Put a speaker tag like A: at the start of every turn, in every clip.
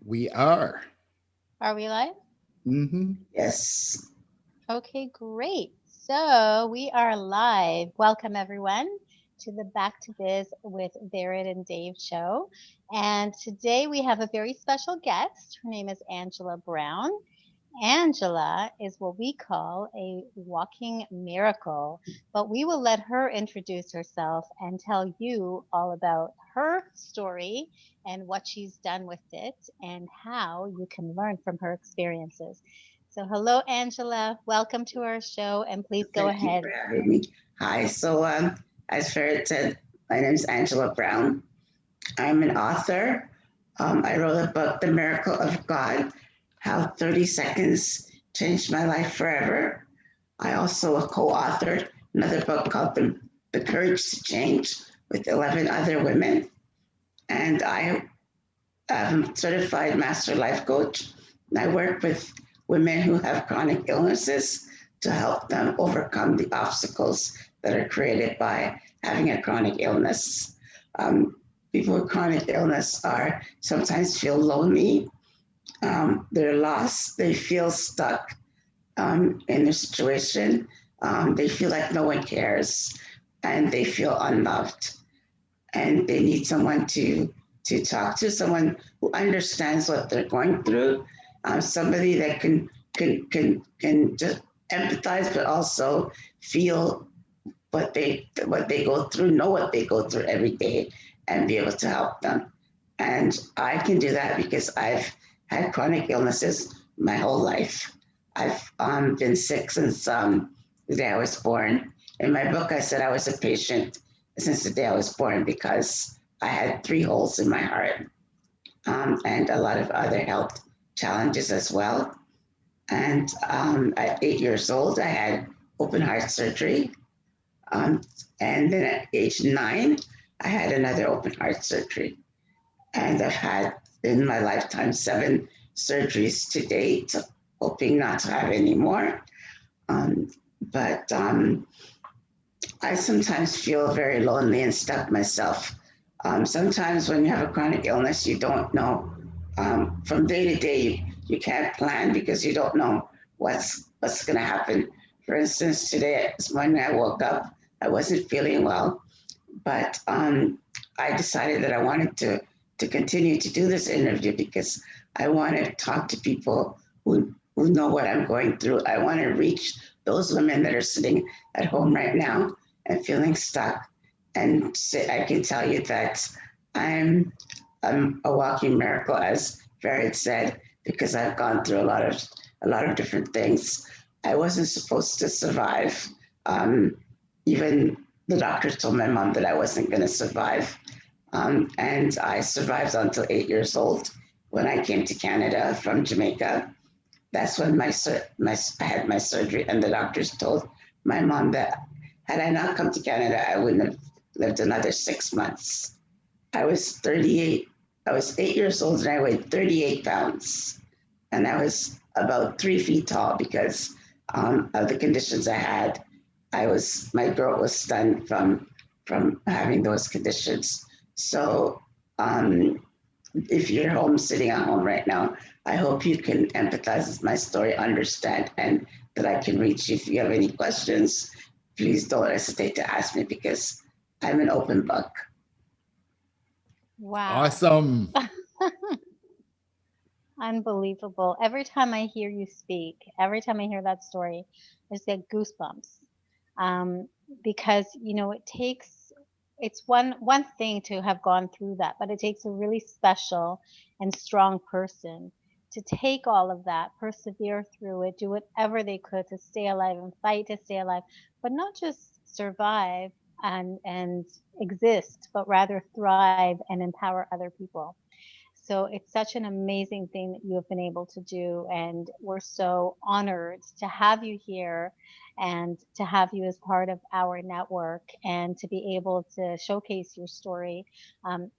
A: We are.
B: Are we live?
C: Yes.
B: Okay, great. So we are live. Welcome, everyone, to the Back to Biz with Vered and Dave show. And today we have a very special guest. Her name is Angela Brown. Angela is what we call a walking miracle, but we will let her introduce herself and tell you all about her story and what she's done with it and how you can learn from her experiences. So, hello, Angela. Welcome to our show, and please go
C: Thank you
B: ahead.
C: for having me. Hi. As Ferret said, my name is Angela Brown. I'm an author. I wrote a book, The Miracle of God, How 30 Seconds Changed My Life Forever. I also co-authored another book called The Courage to Change with 11 other women. And I am a certified master life coach. And I work with women who have chronic illnesses to help them overcome the obstacles that are created by having a chronic illness. People with chronic illness are sometimes feel lonely, they're lost, they feel stuck in their situation, they feel like no one cares, and they feel unloved, and they need someone to talk to, someone who understands what they're going through, somebody that can just empathize, but also feel what they go through, know what they go through every day, and be able to help them. And I can do that because I've had chronic illnesses my whole life. I've been sick since the day I was born. In my book, I said I was a patient since the day I was born because I had 3 holes in my heart and a lot of other health challenges as well. And at 8 years old, I had open heart surgery. And then at age 9, I had another open heart surgery. And I've had in my lifetime 7 surgeries to date, hoping not to have any more. But I sometimes feel very lonely and stuck myself. Sometimes when you have a chronic illness, you don't know. From day to day, you can't plan because you don't know what's going to happen. For instance, this morning I woke up, I wasn't feeling well, but I decided that I wanted to continue to do this interview because I want to talk to people who know what I'm going through. I want to reach those women that are sitting at home right now and feeling stuck. And I can tell you that I'm a walking miracle, as Farid said, because I've gone through a lot of different things. I wasn't supposed to survive. Even the doctors told my mom that I wasn't going to survive. And I survived until 8 years old when I came to Canada from Jamaica. That's when I had my surgery, and the doctors told my mom that had I not come to Canada, I wouldn't have lived another 6 months. I was 38. I was 8 years old and I weighed 38 pounds. And I was about 3 feet tall because of the conditions I had. My growth was stunned from having those conditions. So if you're home, sitting at home right now, I hope you can empathize with my story, understand, and that I can reach you. If you have any questions, please don't hesitate to ask me because I'm an open book.
B: Wow.
A: Awesome.
B: Unbelievable. Every time I hear you speak, every time I hear that story, I just get goosebumps. Because it's one thing to have gone through that, but it takes a really special and strong person to take all of that, persevere through it, do whatever they could to stay alive and fight to stay alive, but not just survive and exist, but rather thrive and empower other people. So it's such an amazing thing that you have been able to do. And we're so honored to have you here and to have you as part of our network and to be able to showcase your story,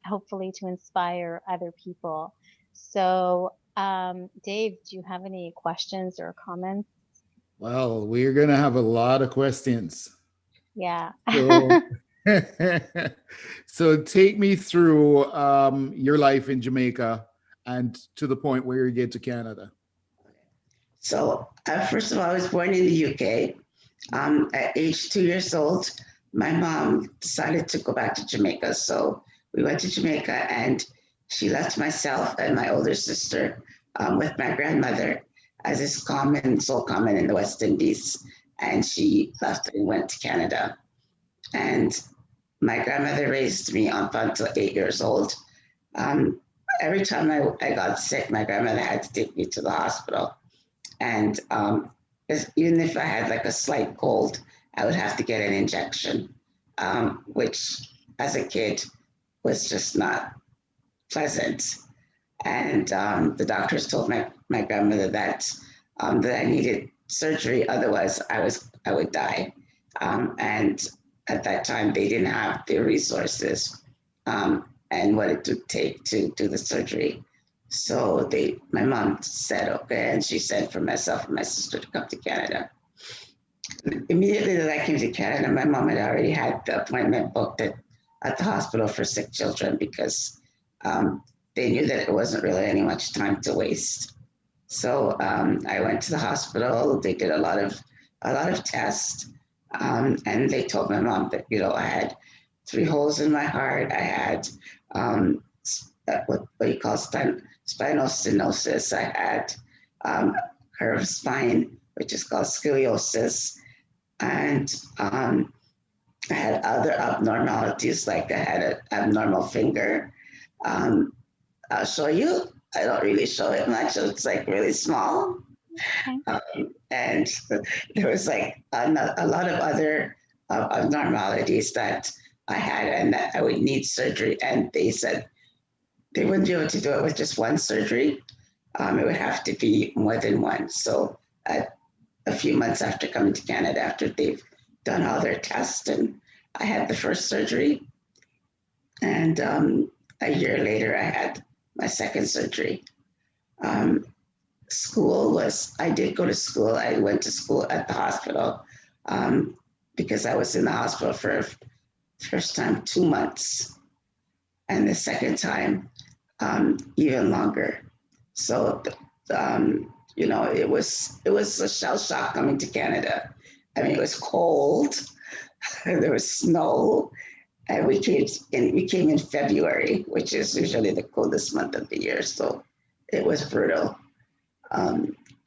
B: hopefully to inspire other people. So, Dave, do you have any questions or comments?
A: Well, we're going to have a lot of questions.
B: Yeah.
A: So, so take me through your life in Jamaica and to the point where you get to Canada?
C: So, first of all, I was born in the UK. At age 2 years old, my mom decided to go back to Jamaica. So we went to Jamaica, and she left myself and my older sister with my grandmother, as is common, so common in the West Indies. And she left and went to Canada. And my grandmother raised me up until 8 years old. Um, every time I got sick, my grandmother had to take me to the hospital. And even if I had like a slight cold, I would have to get an injection, which as a kid was just not pleasant. And the doctors told my grandmother that I needed surgery, otherwise I would die. And at that time, they didn't have the resources and what it would take to do the surgery. So my mom said, okay, and she sent for myself and my sister to come to Canada. Immediately that I came to Canada, my mom had already had the appointment booked at the hospital for sick children because they knew that it wasn't really any much time to waste. So I went to the hospital. They did a lot of tests, and they told my mom that I had 3 holes in my heart. I had what you call spinal stenosis. I had curved spine, which is called scoliosis, and I had other abnormalities, like I had an abnormal finger. I'll show you. I don't really show it much. It's like really small. And there was like a lot of other abnormalities that I had and that I would need surgery. And they said they wouldn't be able to do it with just one surgery. It would have to be more than one. So a few months after coming to Canada, after they've done all their tests, and I had the first surgery. And a year later, I had my second surgery. I did go to school. I went to school at the hospital because I was in the hospital for first time 2 months, and the second time even longer. So it was a shell shock coming to Canada. I mean, it was cold. There was snow. And we came in February, which is usually the coldest month of the year. So it was brutal.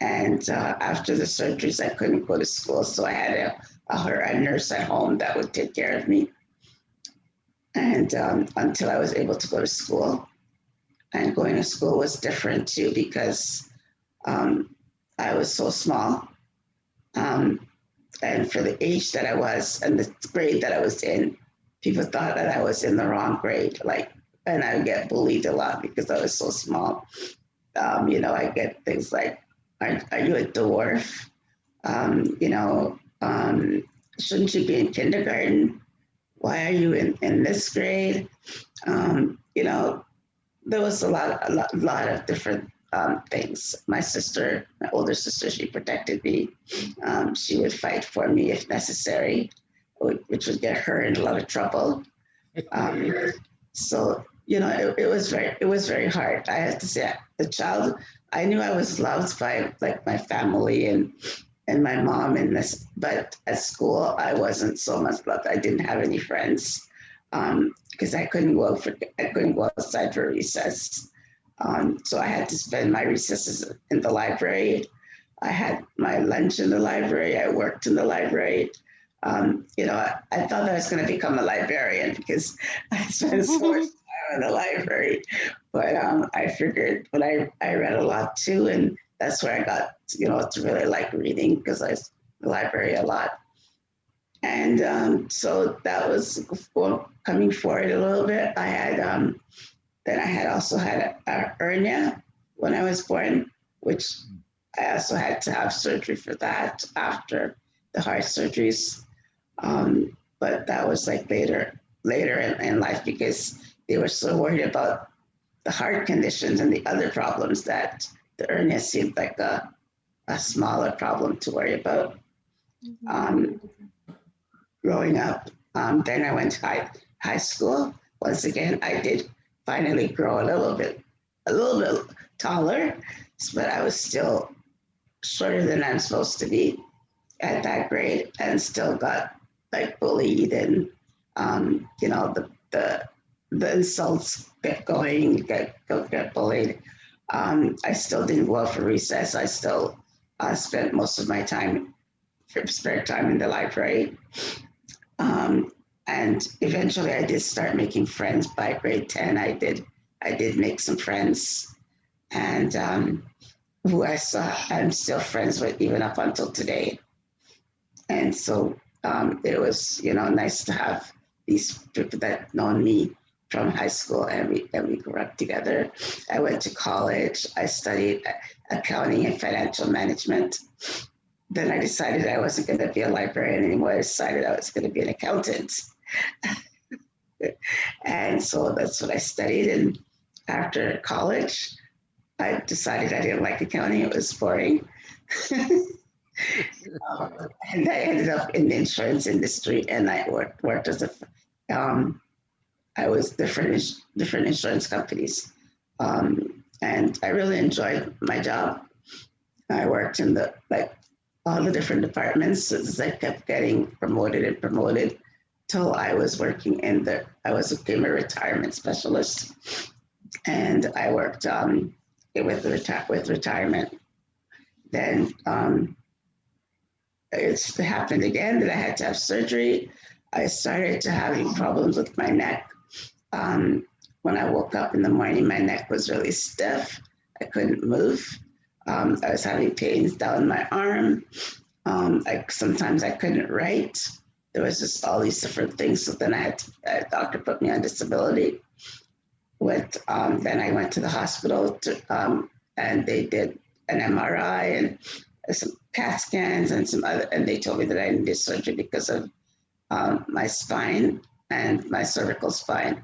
C: And after the surgeries, I couldn't go to school. So I had a nurse at home that would take care of me. And until I was able to go to school. And going to school was different too, because I was so small. And for the age that I was and the grade that I was in, people thought that I was in the wrong grade, and I would get bullied a lot because I was so small. I get things like, are you a dwarf? Shouldn't you be in kindergarten? Why are you in this grade? There was a lot of different things. My older sister, she protected me. She would fight for me if necessary, which would get her in a lot of trouble. So it was very hard. I have to say, I knew I was loved by like my family and my mom and this, but at school I wasn't so much loved. I didn't have any friends because I couldn't go outside for recess. So I had to spend my recesses in the library. I had my lunch in the library. I worked in the library. I thought that I was going to become a librarian because I spent so much time in the library. But I figured, but I read a lot too, and that's where I got, to really like reading because I was in the library a lot. And so that was coming forward a little bit. Then I had also had a hernia when I was born, which I also had to have surgery for that after the heart surgeries. But that was like later in life because they were so worried about the heart conditions and the other problems that the hernia seemed like a smaller problem to worry about. Growing up, then I went to high school. Once again, I did finally grow a little bit a little bit taller, but I was still shorter than I'm supposed to be at that grade, and still got like bullied, and the insults kept going, get bullied. I still didn't go out for recess. I still spent most of my spare time in the library. And eventually I did start making friends by grade 10. I did make some friends, and who I'm still friends with even up until today. And so it was, nice to have these people that known me from high school, and we grew up together. I went to college. I studied accounting and financial management. Then I decided I wasn't going to be a librarian anymore. I decided I was going to be an accountant. And so that's what I studied. And after college, I decided I didn't like accounting. It was boring. And I ended up in the insurance industry, and I worked as I was different insurance companies. And I really enjoyed my job. I worked in all the different departments as I kept getting promoted till I was working became a retirement specialist. And I worked with retirement. Then it happened again that I had to have surgery. I started to having problems with my neck. When I woke up in the morning, my neck was really stiff. I couldn't move. I was having pains down my arm. Sometimes I couldn't write. There was just all these different things. So then a doctor put me on disability. Then I went to the hospital and they did an MRI and some CAT scans and and they told me that I needed surgery because of my spine and my cervical spine.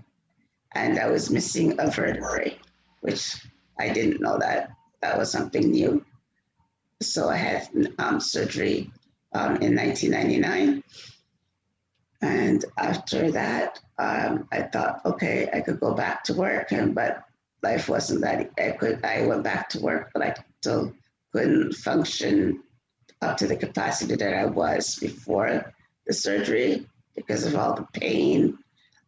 C: And I was missing a vertebrae, which I didn't know that was something new. So I had surgery in 1999. And after that, I thought, okay, I could go back to work, but life wasn't that. I went back to work, but I still couldn't function up to the capacity that I was before the surgery because of all the pain.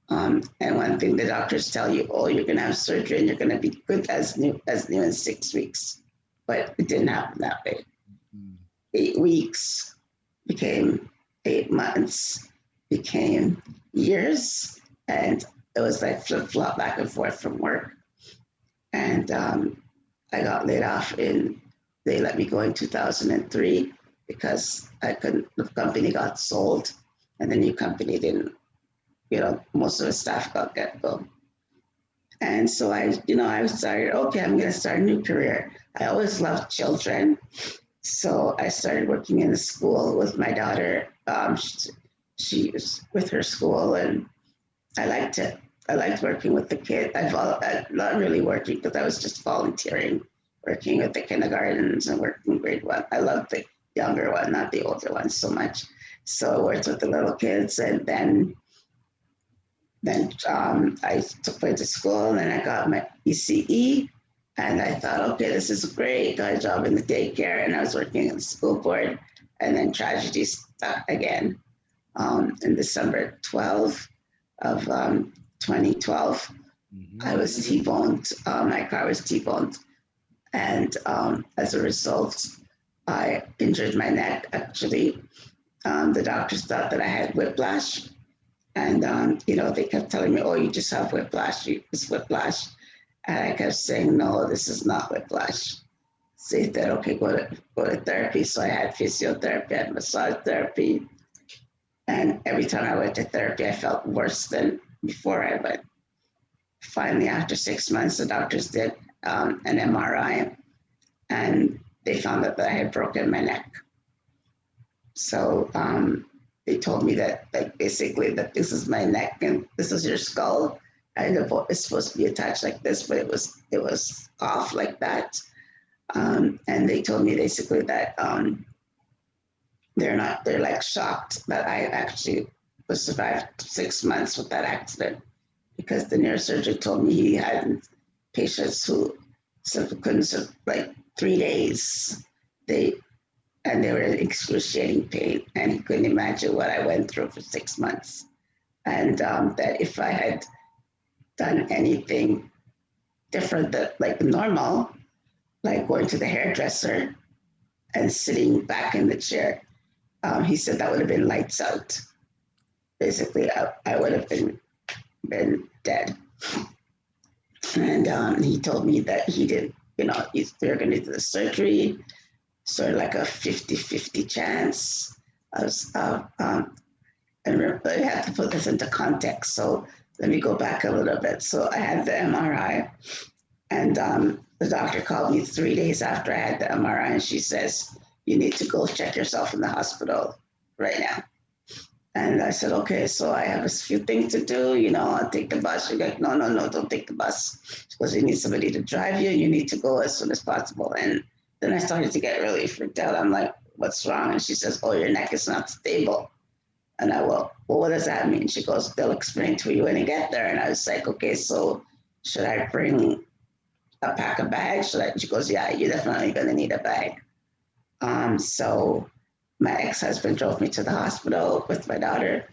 C: And one thing the doctors tell you, oh, you're going to have surgery and you're going to be good as new in 6 weeks. But it didn't happen that way. 8 weeks became 8 months, became years, and it was like flip-flop back and forth from work. And I got laid off they let me go in 2003 because the company got sold and the new company didn't, most of the staff got let go. And so I started, okay, I'm going to start a new career. I always loved children. So I started working in the school with my daughter. She was with her school, and I liked it. I liked working with the kids. Not really working because I was just volunteering, working with the kindergartens and working grade 1. I loved the younger one, not the older one so much. So I worked with the little kids, and then I went to school and I got my ECE, and I thought, okay, this is great. Got a job in the daycare, and I was working in the school board, and then tragedy struck again in December 12 of 2012. I was T-boned. My car was T-boned, and as a result, I injured my neck. Actually, the doctors thought that I had whiplash. And, they kept telling me, oh, you just have whiplash. It's whiplash. And I kept saying, no, this is not whiplash. So they said, okay, go to therapy. So I had physiotherapy, I had massage therapy. And every time I went to therapy, I felt worse than before I went. Finally, after 6 months, the doctors did an MRI, and they found out that I had broken my neck. So they told me that, basically that this is my neck and this is your skull. And it's supposed to be attached like this, but it was off like that. And they told me basically that they're like shocked that I actually survived 6 months with that accident, because the neurosurgeon told me he had patients who So couldn't like 3 days. They were in excruciating pain, and he couldn't imagine what I went through for 6 months. And that if I had done anything different that like normal, like going to the hairdresser and sitting back in the chair, he said that would have been lights out. Basically, I would have been dead. And he told me that he did, they were going to do the surgery, sort of like a 50-50 chance. And I have to put this into context. So let me go back a little bit. So I had the MRI, and the doctor called me 3 days after I had the MRI, and she says, you need to go check yourself in the hospital right now. And I said, okay, so I have a few things to do, I'll take the bus. She's like, no, don't take the bus. She goes, you need somebody to drive you. You need to go as soon as possible. And then I started to get really freaked out. I'm like, what's wrong? And she says, oh, your neck is not stable. And I, well, what does that mean? She goes, they'll explain to you when you get there. And I was like, okay, so should I bring a pack of bags? She goes, yeah, you're definitely going to need a bag. So my ex-husband drove me to the hospital with my daughter,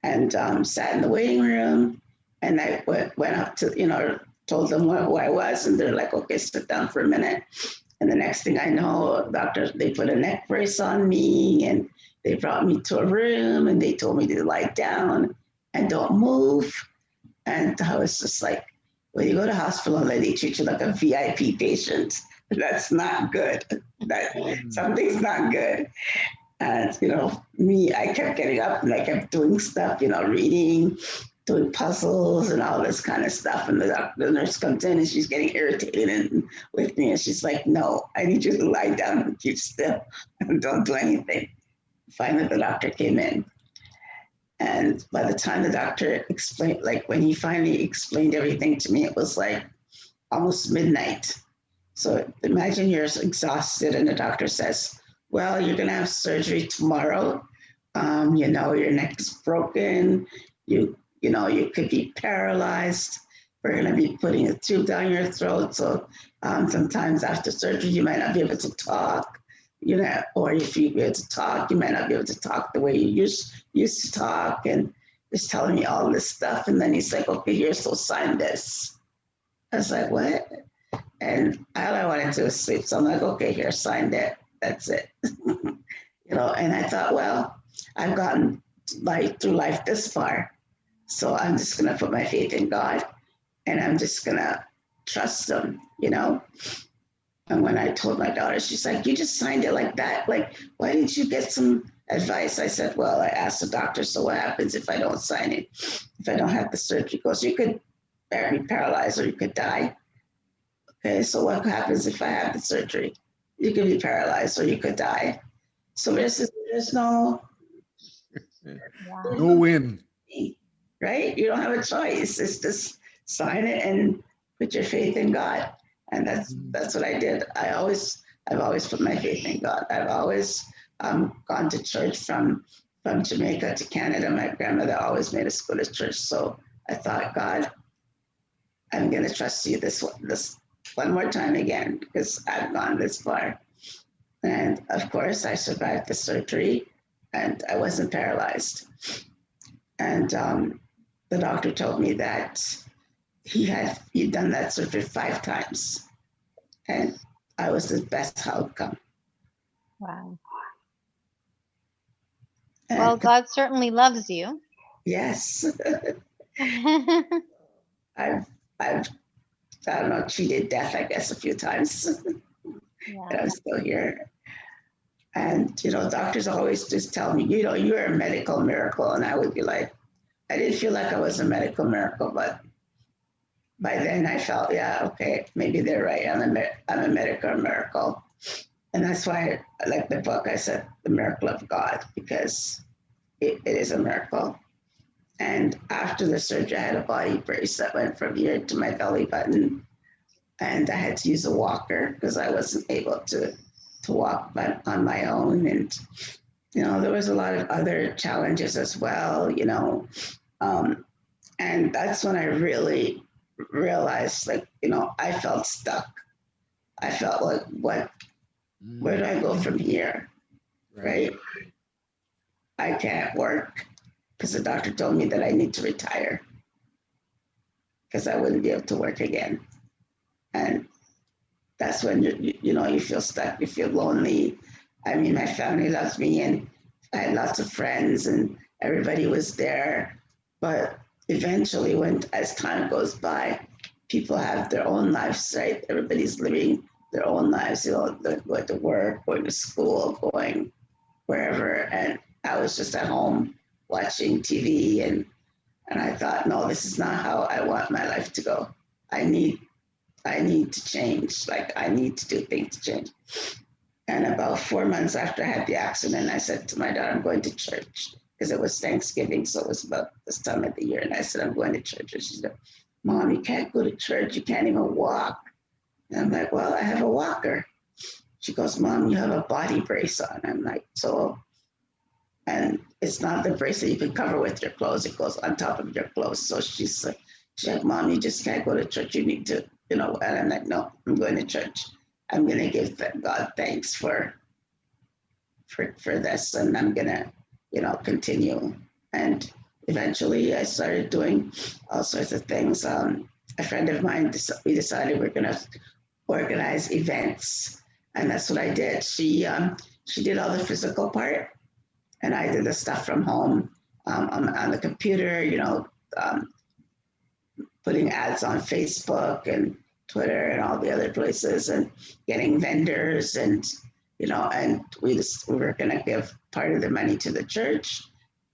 C: and sat in the waiting room. And I went up to, told them who I was, and they're like, okay, sit down for a minute. And the next thing I know, they put a neck brace on me, and they brought me to a room, and they told me to lie down and don't move. And I was just like, when you go to hospital and they treat you like a VIP patient, that's not good. Something's not good. And, me, I kept getting up and I kept doing stuff, reading, doing puzzles and all this kind of stuff. And the nurse comes in and she's getting irritated with me. And she's like, no, I need you to lie down and keep still and don't do anything. Finally, the doctor came in. And by the time the doctor explained, like when he finally explained everything to me, it was like almost midnight. So imagine you're exhausted and the doctor says, well, you're going to have surgery tomorrow. Your neck is broken. You could be paralyzed. We're going to be putting a tube down your throat. So sometimes after surgery, you might not be able to talk, or if you be able to talk, you might not be able to talk the way you used to talk. And he's telling me all this stuff. And then he's like, okay, here, so sign this. I was like, what? And all I wanted to do was sleep. So I'm like, okay, here, sign that. That's it. And I thought, well, I've gotten through life this far. So I'm just going to put my faith in God, and I'm just going to trust him, And when I told my daughter, she's like, you just signed it like that. Like, why didn't you get some advice? I said, well, I asked the doctor, so what happens if I don't sign it? If I don't have the surgery? He goes, you could be paralyzed or you could die. Okay, so what happens if I have the surgery? You could be paralyzed or you could die. So there's no
A: win.
C: Right? You don't have a choice. It's just sign it and put your faith in God. And that's what I did. I've always put my faith in God. I've always gone to church from Jamaica to Canada. My grandmother always made us go to church. So I thought, God, I'm going to trust you this one more time again, because I've gone this far. And of course, I survived the surgery and I wasn't paralyzed. And the doctor told me that he'd done that surgery 5 times. And I was the best outcome.
B: Wow.
C: And
B: well, God certainly loves you.
C: Yes. I've I don't know, cheated death, I guess, a few times.
B: Yeah.
C: And I'm still here. And, doctors always just tell me, you're a medical miracle. And I would be like, I didn't feel like I was a medical miracle, but by then I felt, yeah, okay, maybe they're right. I'm a medical miracle. And that's why I like the book. I said, The Miracle of God, because it is a miracle. And after the surgery, I had a body brace that went from here to my belly button. And I had to use a walker because I wasn't able to walk on my own. And, there was a lot of other challenges as well, and that's when I really realized, I felt stuck. I felt like, where do I go from here? Right? I can't work because the doctor told me that I need to retire because I wouldn't be able to work again. And that's when you feel stuck, you feel lonely. I mean, my family loves me and I had lots of friends and everybody was there. But eventually, as time goes by, people have their own lives, right? Everybody's living their own lives, they're going to work, going to school, going wherever. And I was just at home watching TV and I thought, no, this is not how I want my life to go. I need to change. Like I need to do things to change. And about 4 months after I had the accident, I said to my daughter, I'm going to church because it was Thanksgiving. So it was about this time of the year. And I said, I'm going to church. And she said, Mom, you can't go to church. You can't even walk. And I'm like, well, I have a walker. She goes, Mom, you have a body brace on. I'm like, so, and it's not the brace that you can cover with your clothes. It goes on top of your clothes. So she's like, Mom, you just can't go to church. You need to, and I'm like, no, I'm going to church. I'm going to give God thanks for this. And I'm going to, continue. And eventually I started doing all sorts of things. A friend of mine, we decided we're going to organize events. And that's what I did. She did all the physical part and I did the stuff from home on the computer, putting ads on Facebook and Twitter and all the other places and getting vendors and we were going to give part of the money to the church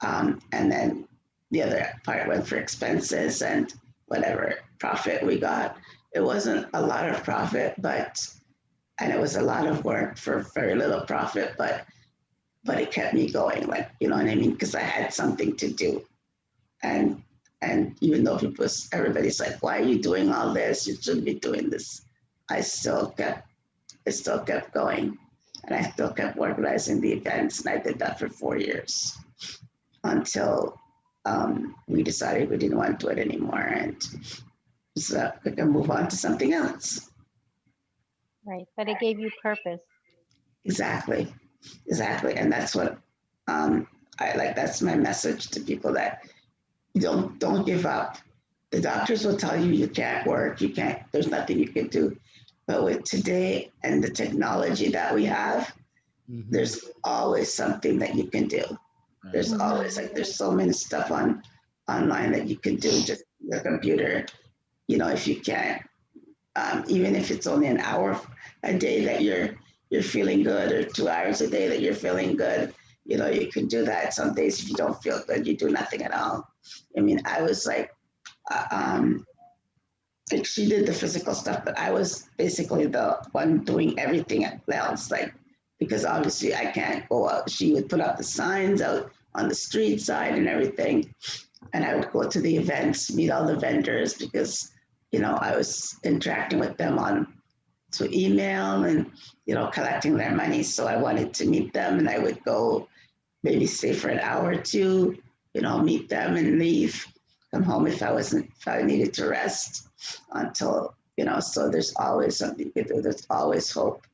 C: and then the other part went for expenses and whatever profit we got. It wasn't a lot of profit, and it was a lot of work for very little profit, but it kept me going, like, you know what I mean? Because I had something to do. And even though everybody's like, why are you doing all this? You shouldn't be doing this. I still kept going. And I still kept organizing the events. And I did that for 4 years until we decided we didn't want to do it anymore. And so we can move on to something else.
B: Right. But it gave you purpose.
C: Exactly. And that's what I like. That's my message to people, that don't give up. The doctors will tell you can't work, there's nothing you can do. But with today and the technology that we have, there's always something that you can do. There's always, there's so many stuff online that you can do just your computer. If you can't, even if it's only an hour a day that you're feeling good, or 2 hours a day that you're feeling good, you can do that. Some days if you don't feel good, you do nothing at all. I mean, I was like she did the physical stuff, but I was basically the one doing everything else, like, because obviously I can't go out. She would put up the signs out on the street side and everything. And I would go to the events, meet all the vendors, because, I was interacting with them to email and, collecting their money. So I wanted to meet them, and I would go maybe stay for an hour or two, meet them and leave, come home if I needed to rest until, so there's always something you can do. There's always hope.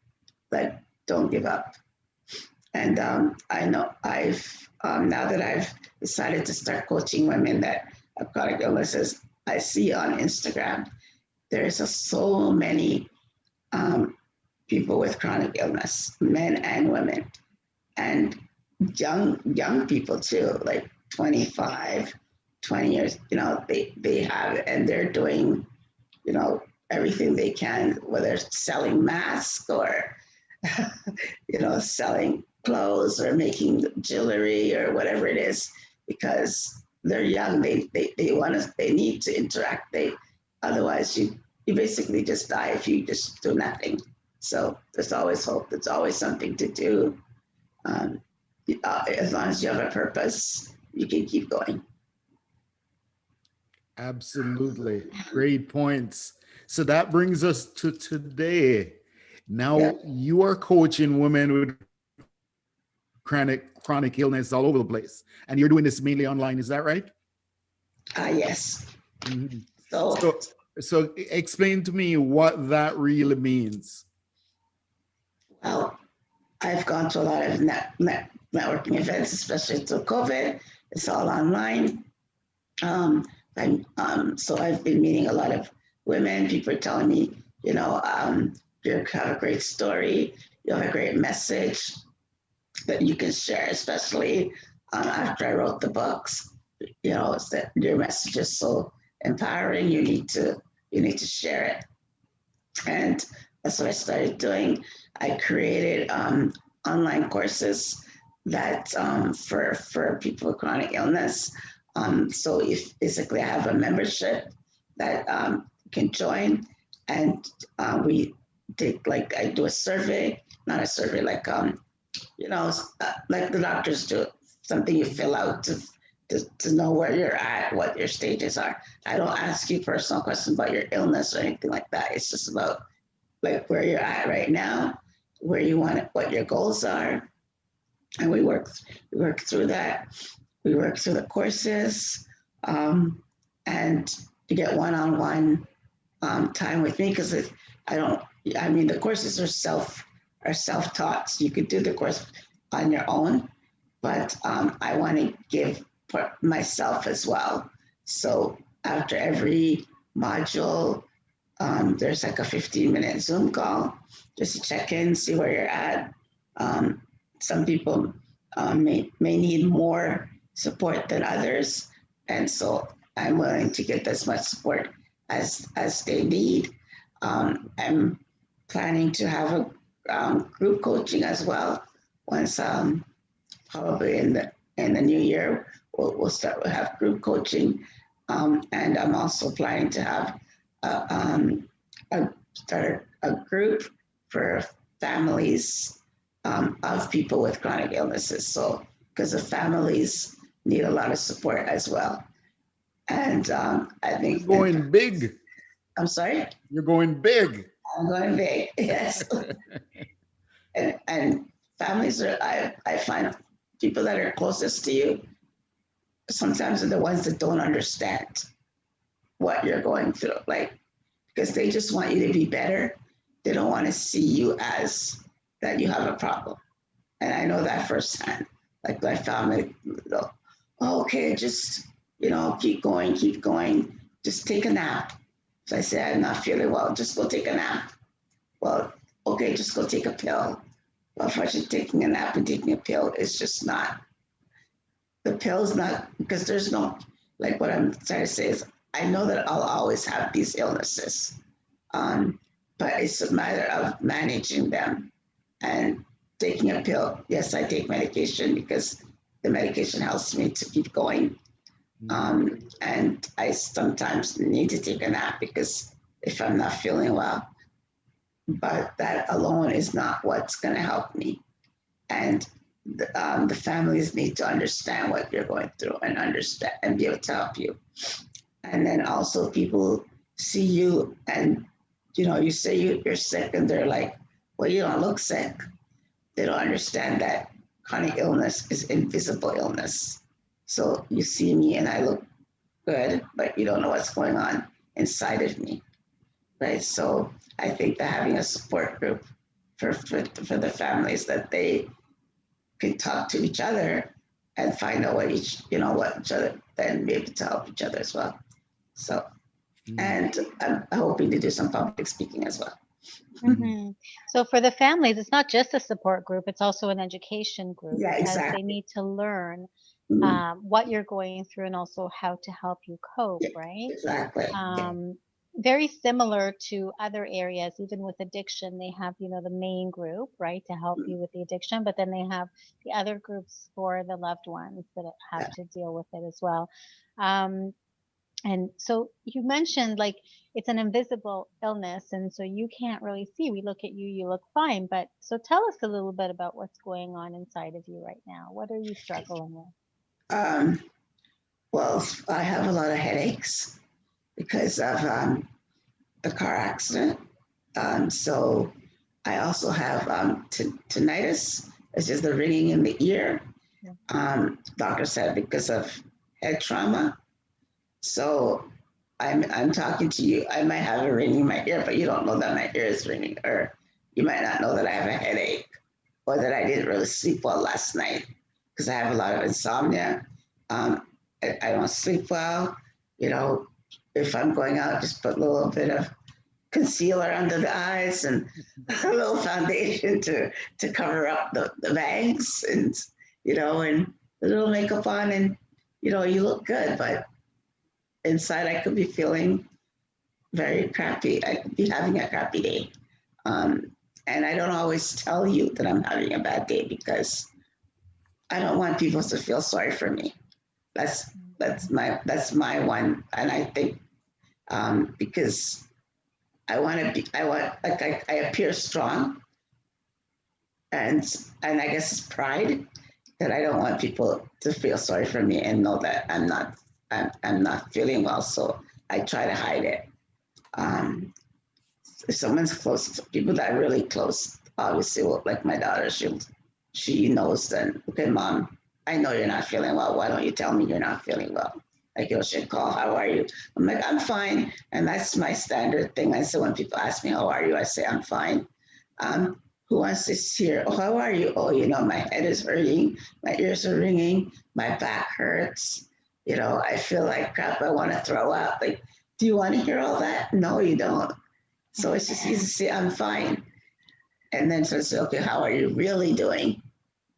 C: Like, don't give up. And I know now that I've decided to start coaching women that have chronic illnesses, I see on Instagram, there's so many people with chronic illness, men and women, and young people too, like 25, 20 years, they have it, and they're doing, everything they can, whether it's selling masks or, selling clothes or making jewelry or whatever it is, because they're young. They need to interact. Otherwise you basically just die if you just do nothing. So there's always hope. There's always something to do. As long as you have a purpose, you can keep going.
A: Absolutely. Great points. So that brings us to today. Now you are coaching women with chronic illness all over the place, and you're doing this mainly online. Is that right?
C: Yes.
A: So explain to me what that really means.
C: how I've gone to a lot of networking events, especially through COVID. It's all online. So I've been meeting a lot of women. People are telling me, you have a great story. You have a great message that you can share, especially after I wrote the books. It's that your message is so empowering. You need to share it, and that's what I started doing. I created online courses that for people with chronic illness. So if basically I have a membership that can join, and we take, like, I do a survey, not a survey, like like the doctors do, something you fill out to know where you're at, what your stages are. I don't ask you personal questions about your illness or anything like that. It's just about like where you're at right now, where you want it, what your goals are, and we work through that. We work through the courses, and you get one-on-one time with me, because the courses are self-taught. So you could do the course on your own, but I want to give myself as well. So after every module, there's like a 15-minute Zoom call just to check in, see where you're at. Some people may need more support than others, and so I'm willing to get as much support as they need. I'm planning to have a group coaching as well. Once probably in the new year, we'll have group coaching, and I'm also planning to have start a group for families of people with chronic illnesses. So because the families need a lot of support as well, and I think
A: You're going big.
C: I'm sorry.
A: You're going big.
C: I'm going big. Yes. and families are, I find people that are closest to you sometimes are the ones that don't understand what you're going through, like, because they just want you to be better. They don't want to see you as that you have a problem. And I know that firsthand. Like my family, go, oh, okay, just, keep going, just take a nap. So I say, I'm not feeling well, just go take a nap. Well, okay, just go take a pill. Well, unfortunately, taking a nap and taking a pill is just not, the pill's not, because there's no, like what I'm trying to say is, I know that I'll always have these illnesses, but it's a matter of managing them and taking a pill. Yes, I take medication because the medication helps me to keep going. And I sometimes need to take a nap because if I'm not feeling well, but that alone is not what's going to help me. And the families need to understand what you're going through and understand and be able to help you. And then also people see you and, you say you're sick and they're like, well, you don't look sick. They don't understand that chronic illness is invisible illness. So you see me and I look good, but you don't know what's going on inside of me, right? So I think that having a support group for the families, that they can talk to each other and find out what each other, then be able to help each other as well. So, and I'm hoping to do some public speaking as well.
B: Mm-hmm. So for the families, it's not just a support group, it's also an education group.
C: Yeah,
B: because
C: exactly.
B: they need to learn
C: Mm-hmm.
B: what you're going through and also how to help you cope,
C: Yeah,
B: right?
C: exactly.
B: Very similar to other areas, even with addiction, they have, the main group, right, to help you with the addiction, but then they have the other groups for the loved ones that have to deal with it as well. And so you mentioned, like, it's an invisible illness, and so you can't really see. We look at you, you look fine, but so tell us a little bit about what's going on inside of you right now. What are you struggling with?
C: Well, I have a lot of headaches because of the car accident. So I also have tinnitus, which is the ringing in the ear. Doctor said because of head trauma. So I'm talking to you. I might have a ringing in my ear, but you don't know that my ear is ringing or you might not know that I have a headache or that I didn't really sleep well last night because I have a lot of insomnia. I don't sleep well. You know, if I'm going out, just put a little bit of concealer under the eyes and a little foundation to cover up the bangs, and and a little makeup on, and you look good, but inside I could be feeling very crappy. I could be having a crappy day. Um, and I don't always tell you that I'm having a bad day because I don't want people to feel sorry for me. That's my one, and I think because I want like I appear strong, and I guess it's pride that I don't want people to feel sorry for me and know that I'm not feeling well. So I try to hide it. Um, if someone's close, people that are really close, obviously, well, like my daughter, she knows that, okay, mom, I know you're not feeling well. Why don't you tell me you're not feeling well? Like, she'll call, how are you? I'm like, I'm fine. And that's my standard thing. I say, when people ask me, how are you? I say, I'm fine. Who wants to hear, oh, how are you? Oh, my head is hurting. My ears are ringing. My back hurts. I feel like crap. I want to throw up. Like, do you want to hear all that? No, you don't. So it's just easy to say, I'm fine. And then so say, okay, how are you really doing?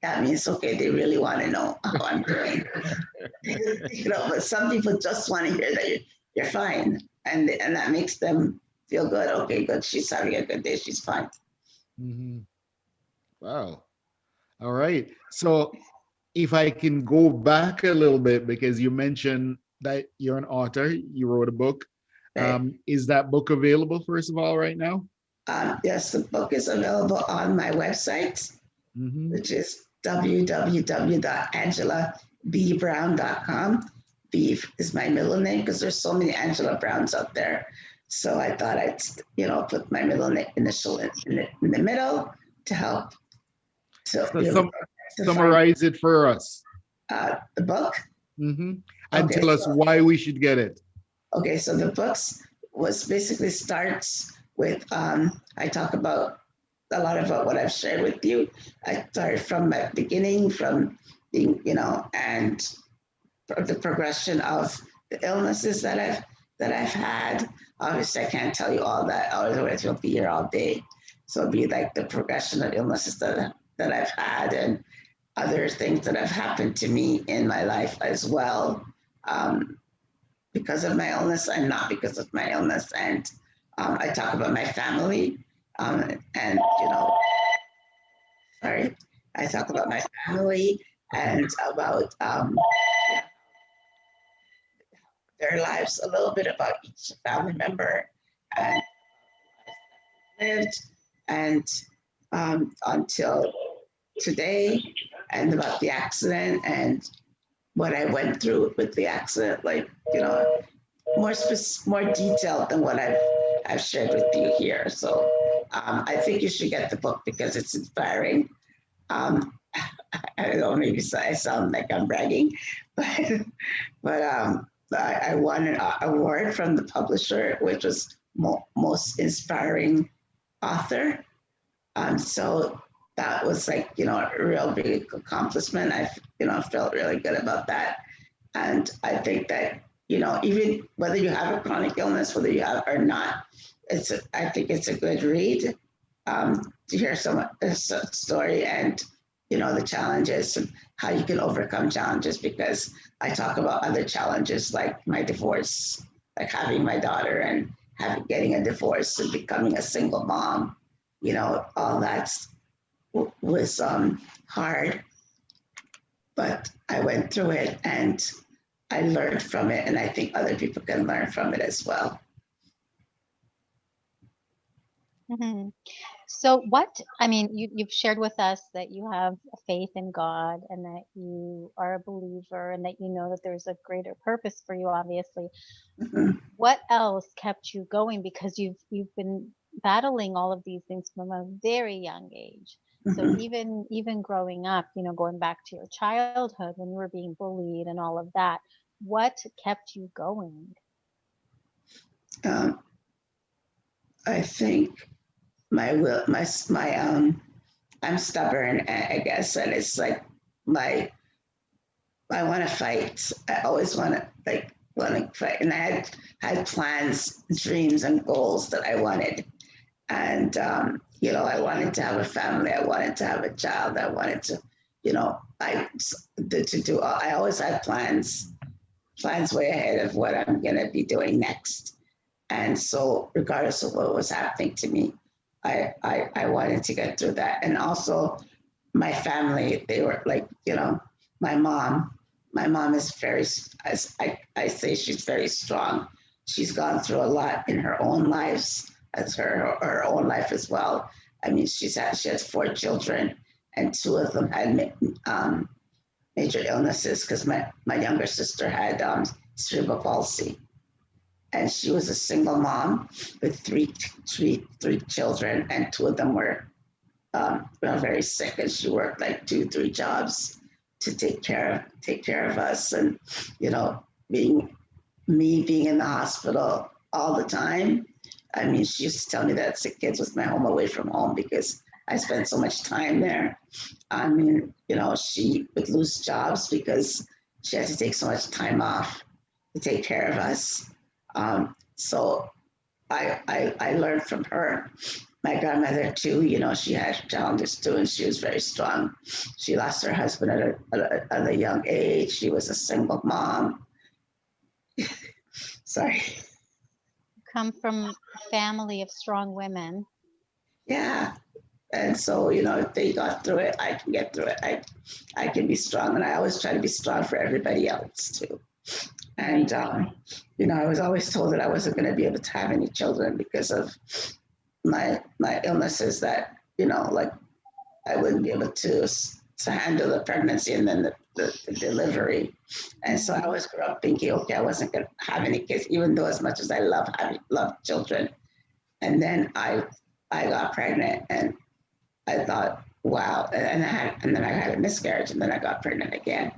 C: That means, okay, they really want to know how I'm doing. But some people just want to hear that you're fine. And that makes them feel good. Okay, good. She's having a good day. She's fine.
A: Mhm. Wow. All right. So if I can go back a little bit, because you mentioned that you're an author, you wrote a book.
C: Right.
A: Is that book available, first of all, right now?
C: Yes, the book is available on my website,
A: Mm-hmm.
C: which is www.angelabbrowne.com. B is my middle name because there's so many Angela Browns out there. So I thought I'd, put my middle name initial in the middle to help to,
A: So
C: to find
A: summarize it for us.
C: the book.
A: Mm-hmm. And
C: Okay,
A: tell us why we should get it.
C: okay, so the books was basically starts with I talk about a lot about what I've shared with you. I started from my beginning, from being, and the progression of the illnesses that I've had. Obviously, I can't tell you all that, otherwise we'll be here all day. So it'll be like the progression of illnesses that I've had, and other things that have happened to me in my life as well, because of my illness and not because of my illness. And I talk about my family, and sorry, I talk about my family and about their lives, a little bit about each family member and lived, and until today, and about the accident and what I went through with the accident, like more detailed than what I've shared with you here. So I think you should get the book because it's inspiring. I don't know, maybe I sound like I'm bragging, but I won an award from the publisher, which was most inspiring author. So that was like, a real big accomplishment. I felt really good about that. And I think that, even whether you have a chronic illness, whether you have or not, I think it's a good read, to hear some story and, the challenges and how you can overcome challenges, because I talk about other challenges like my divorce, like having my daughter and getting a divorce and becoming a single mom, all that was hard, but I went through it and I learned from it, and I think other people can learn from it as well.
B: Mhm. So I mean, you've shared with us that you have faith in God and that you are a believer and that you know that there's a greater purpose for you, obviously.
C: Mhm.
B: What else kept you going? Because you've been battling all of these things from a very young age. So
C: Mhm.
B: even growing up, going back to your childhood when you were being bullied and all of that, what kept you going?
C: Um, I think my will, I'm stubborn, I guess, and it's like my I want to fight. I always want to fight, and I had plans, dreams, and goals that I wanted, and I wanted to have a family. I wanted to have a child. I wanted to, to do. I always had plans way ahead of what I'm gonna be doing next, and so regardless of what was happening to me, I wanted to get through that, and also my family, they were like, my mom, my mom is very, as I say, she's very strong. She's gone through a lot in her own lives, as her own life as well. I mean, she has 4 children, and 2 of them had major illnesses because my younger sister had cerebral palsy, and she was a single mom with three children, and 2 of them were very sick, and she worked like 2, 3 jobs to take care of us, and you know, being being in the hospital all the time. I mean, she used to tell me that sick kids was my home away from home because I spent so much time there. I mean, she would lose jobs because she had to take so much time off to take care of us. So I learned from her. My grandmother too, she had challenges too, and she was very strong. She lost her husband at a young age. She was a single mom. Sorry.
B: Come from a family of strong women.
C: Yeah. And so, if they got through it, I can get through it. I can be strong, and I always try to be strong for everybody else too. And I was always told that I wasn't going to be able to have any children because of my illnesses. That like I wouldn't be able to handle the pregnancy and then the delivery. And so I always grew up thinking, okay, I wasn't going to have any kids, even though as much as I love children. And then I got pregnant, and I thought, wow. And then I had a miscarriage, and then I got pregnant again.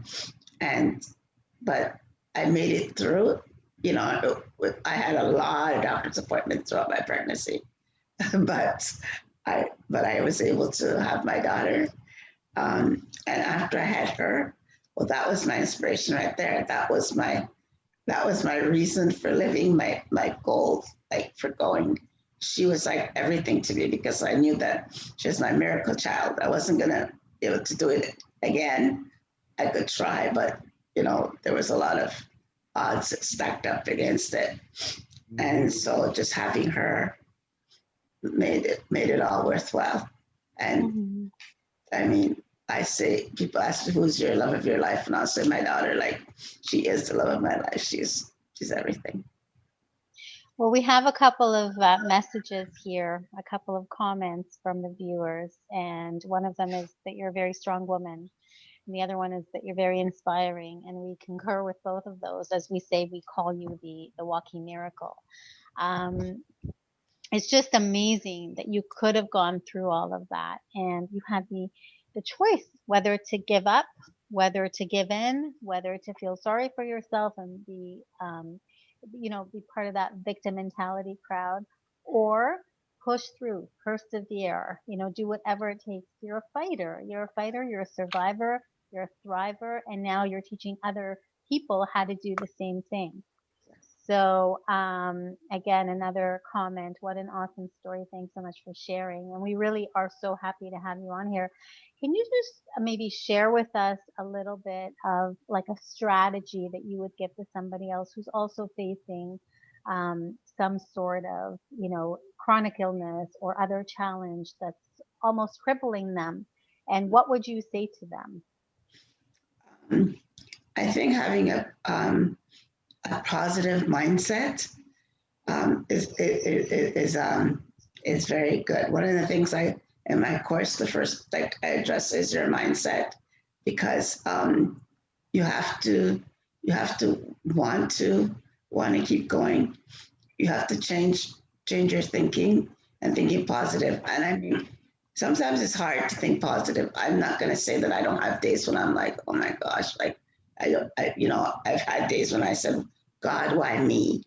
C: But I made it through. I had a lot of doctor's appointments throughout my pregnancy, but I was able to have my daughter. And after I had her, well, that was my inspiration right there. That was my reason for living, my goal, like for going. She was like everything to me because I knew that she was my miracle child. I wasn't gonna be able to do it again. I could try, but there was a lot of odds stacked up against it. And so just having her made it all worthwhile. And
B: Mm-hmm.
C: I mean, I say, people ask me, who's your love of your life? And I'll say my daughter, like, she is the love of my life. She's everything.
B: Well, we have a couple of messages here, a couple of comments from the viewers, and one of them is that you're a very strong woman, and the other one is that you're very inspiring, and we concur with both of those. As we say, we call you the walking miracle. Um, it's just amazing that you could have gone through all of that, and you had the choice whether to give up, whether to give in, whether to feel sorry for yourself and be part of that victim mentality crowd, or push through, persevere, do whatever it takes. You're a fighter, you're a survivor, you're a thriver, and now you're teaching other people how to do the same thing. So, again, another comment. What an awesome story. Thanks so much for sharing. And we really are so happy to have you on here. Can you just maybe share with us a little bit of like a strategy that you would give to somebody else who's also facing some sort of, chronic illness or other challenge that's almost crippling them? And what would you say to them?
C: I think having a positive mindset is very good. One of the things in my course, the first I address is your mindset, because you have to want to keep going. You have to change your thinking and thinking positive. And I mean, sometimes it's hard to think positive. I'm not going to say that I don't have days when I'm like, oh my gosh, like I've had days when I said, God, why me?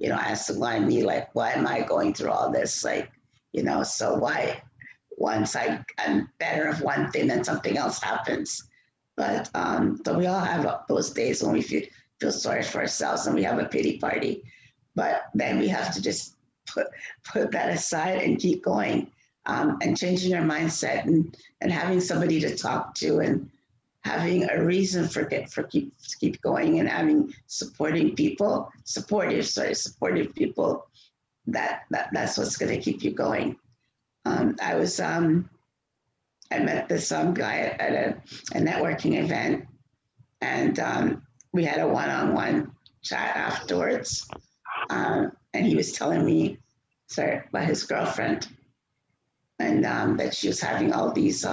C: I asked him, why me? Like, why am I going through all this? Like, So why once I'm better of one thing, then something else happens. But so we all have those days when we feel sorry for ourselves and we have a pity party. But then we have to just put put that aside and keep going, and changing our mindset and having somebody to talk to and having a reason to keep going and having supportive people. That's what's going to keep you going. I was I met this guy at a networking event, and we had a one-on-one chat afterwards. And he was telling me, sorry, about his girlfriend, and that she was having all these,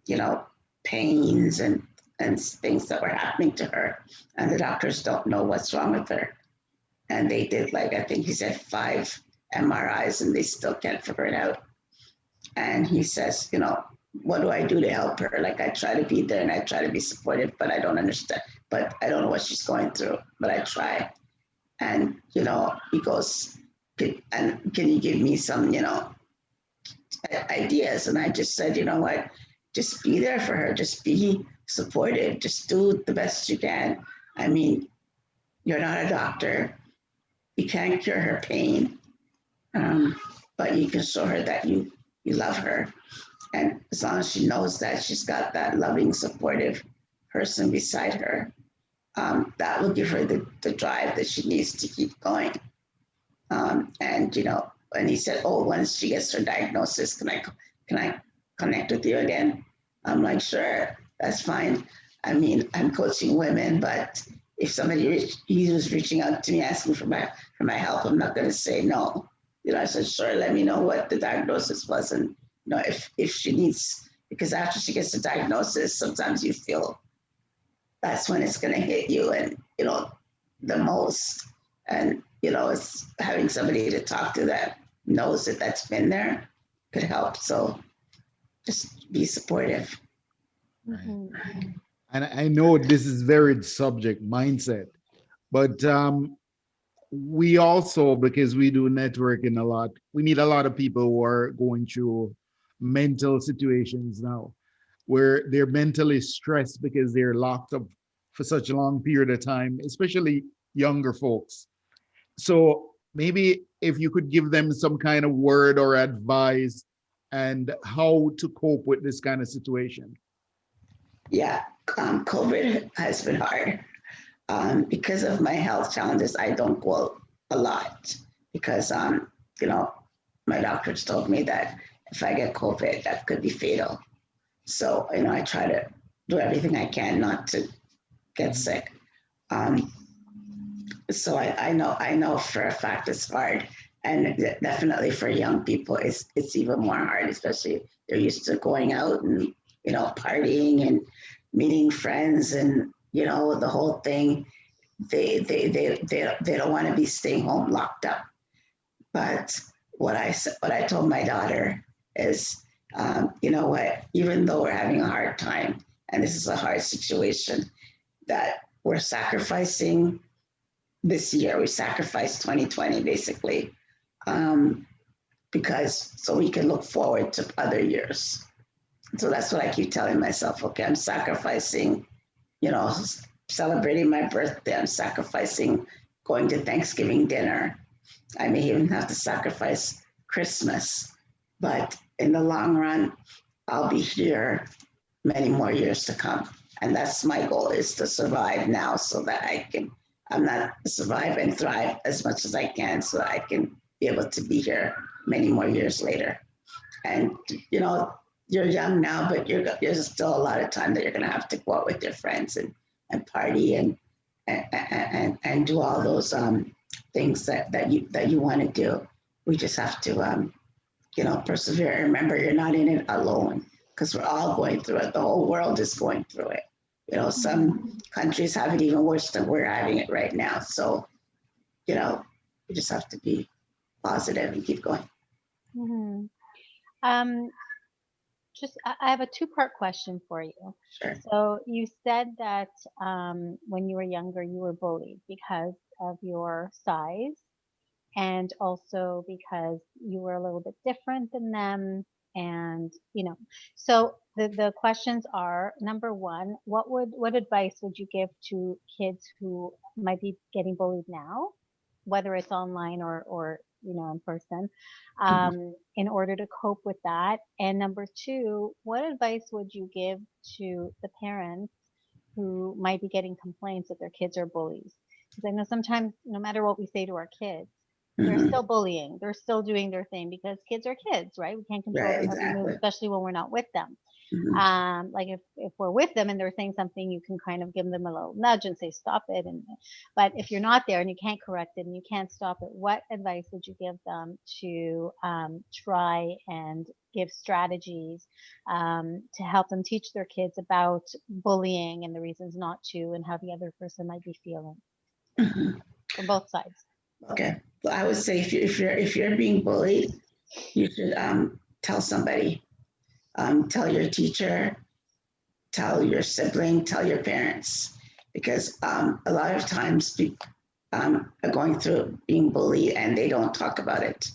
C: you know, pains and things that were happening to her, and the doctors don't know what's wrong with her. And they did, like, I think he said 5 MRIs, and they still can't figure it out. And he says, what do I do to help her? Like, I try to be there and I try to be supportive, but I don't understand. But I don't know what she's going through, but I try. And, he goes, and can you give me some, ideas? And I just said, you know what? Just be there for her. Just be supportive. Just do the best you can. I mean, you're not a doctor. You can't cure her pain, um, but you can show her that you love her. And as long as she knows that she's got that loving, supportive person beside her, that will give her the drive that she needs to keep going. And he said, "Oh, once she gets her diagnosis, can I connect with you again?" I'm like, "Sure, that's fine." I mean, I'm coaching women, but if he was reaching out to me asking for my help, I'm not going to say no. I said, "Sure, let me know what the diagnosis was, and if she needs, because after she gets the diagnosis, sometimes you feel that's when it's going to hit you, and the most, and it's having somebody to talk to that knows that's been there could help. So just be supportive."
A: Right.
B: Hmm.
A: And I know this is very subject mindset, but we also, because we do networking a lot, we meet a lot of people who are going through mental situations now where they're mentally stressed because they're locked up for such a long period of time, especially younger folks. So maybe if you could give them some kind of word or advice and how to cope with this kind of situation.
C: Yeah, COVID has been hard. Because of my health challenges, I don't go out a lot because, you know, my doctors told me that if I get COVID, that could be fatal. So, I try to do everything I can not to get
A: Mhm.
C: sick. Um, so I know for a fact it's hard, and definitely for young people, it's even more hard, especially they're used to going out and partying and meeting friends and the whole thing. They don't want to be staying home locked up. But what I told my daughter is, you know what? Even though we're having a hard time and this is a hard situation, that we're sacrificing this year. We sacrificed 2020 basically, um, because so we can look forward to other years. So that's what I keep telling myself. Okay, I'm sacrificing, you know, celebrating my birthday. I'm sacrificing going to Thanksgiving dinner. I may even have to sacrifice Christmas. But in the long run, I'll be here many more years to come. And that's my goal, is to survive now so that I'm not survive and thrive as much as I can so that I can be able to be here many more years later. And, you know, you're young now, but there's still a lot of time that you're going to have to go out with your friends and party and do all those things that you want to do. We just have to persevere. Remember, you're not in it alone because we're all going through it. The whole world is going through it. Some countries have it even worse than we're having it right now. So, you know, we just have to be positive and keep going.
B: Hmm. Um, I have a two-part question for you.
C: Sure.
B: So you said that when you were younger, you were bullied because of your size. and also because you were a little bit different than them. And, so the questions are, number one, what advice would you give to kids who might be getting bullied now, whether it's online or in person,
C: Mhm.
B: in order to cope with that? And number two, what advice would you give to the parents who might be getting complaints that their kids are bullies? Because I know sometimes, no matter what we say to our kids, they're
C: Mhm.
B: still bullying. They're still doing their thing because kids are kids, right? We can't control
C: Right,
B: their every move,
C: exactly.
B: especially when we're not with them.
C: Mhm.
B: Like if we're with them and they're saying something, you can kind of give them a little nudge and say stop it. But if you're not there and you can't correct it and you can't stop it, what advice would you give them to try and give strategies to help them teach their kids about bullying and the reasons not to, and how the other person might be feeling
C: Mhm.
B: from both sides?
C: Okay. So I would say if you're being bullied, you should tell somebody. Tell your teacher, tell your sibling, tell your parents, because a lot of times people are going through being bullied and they don't talk about it.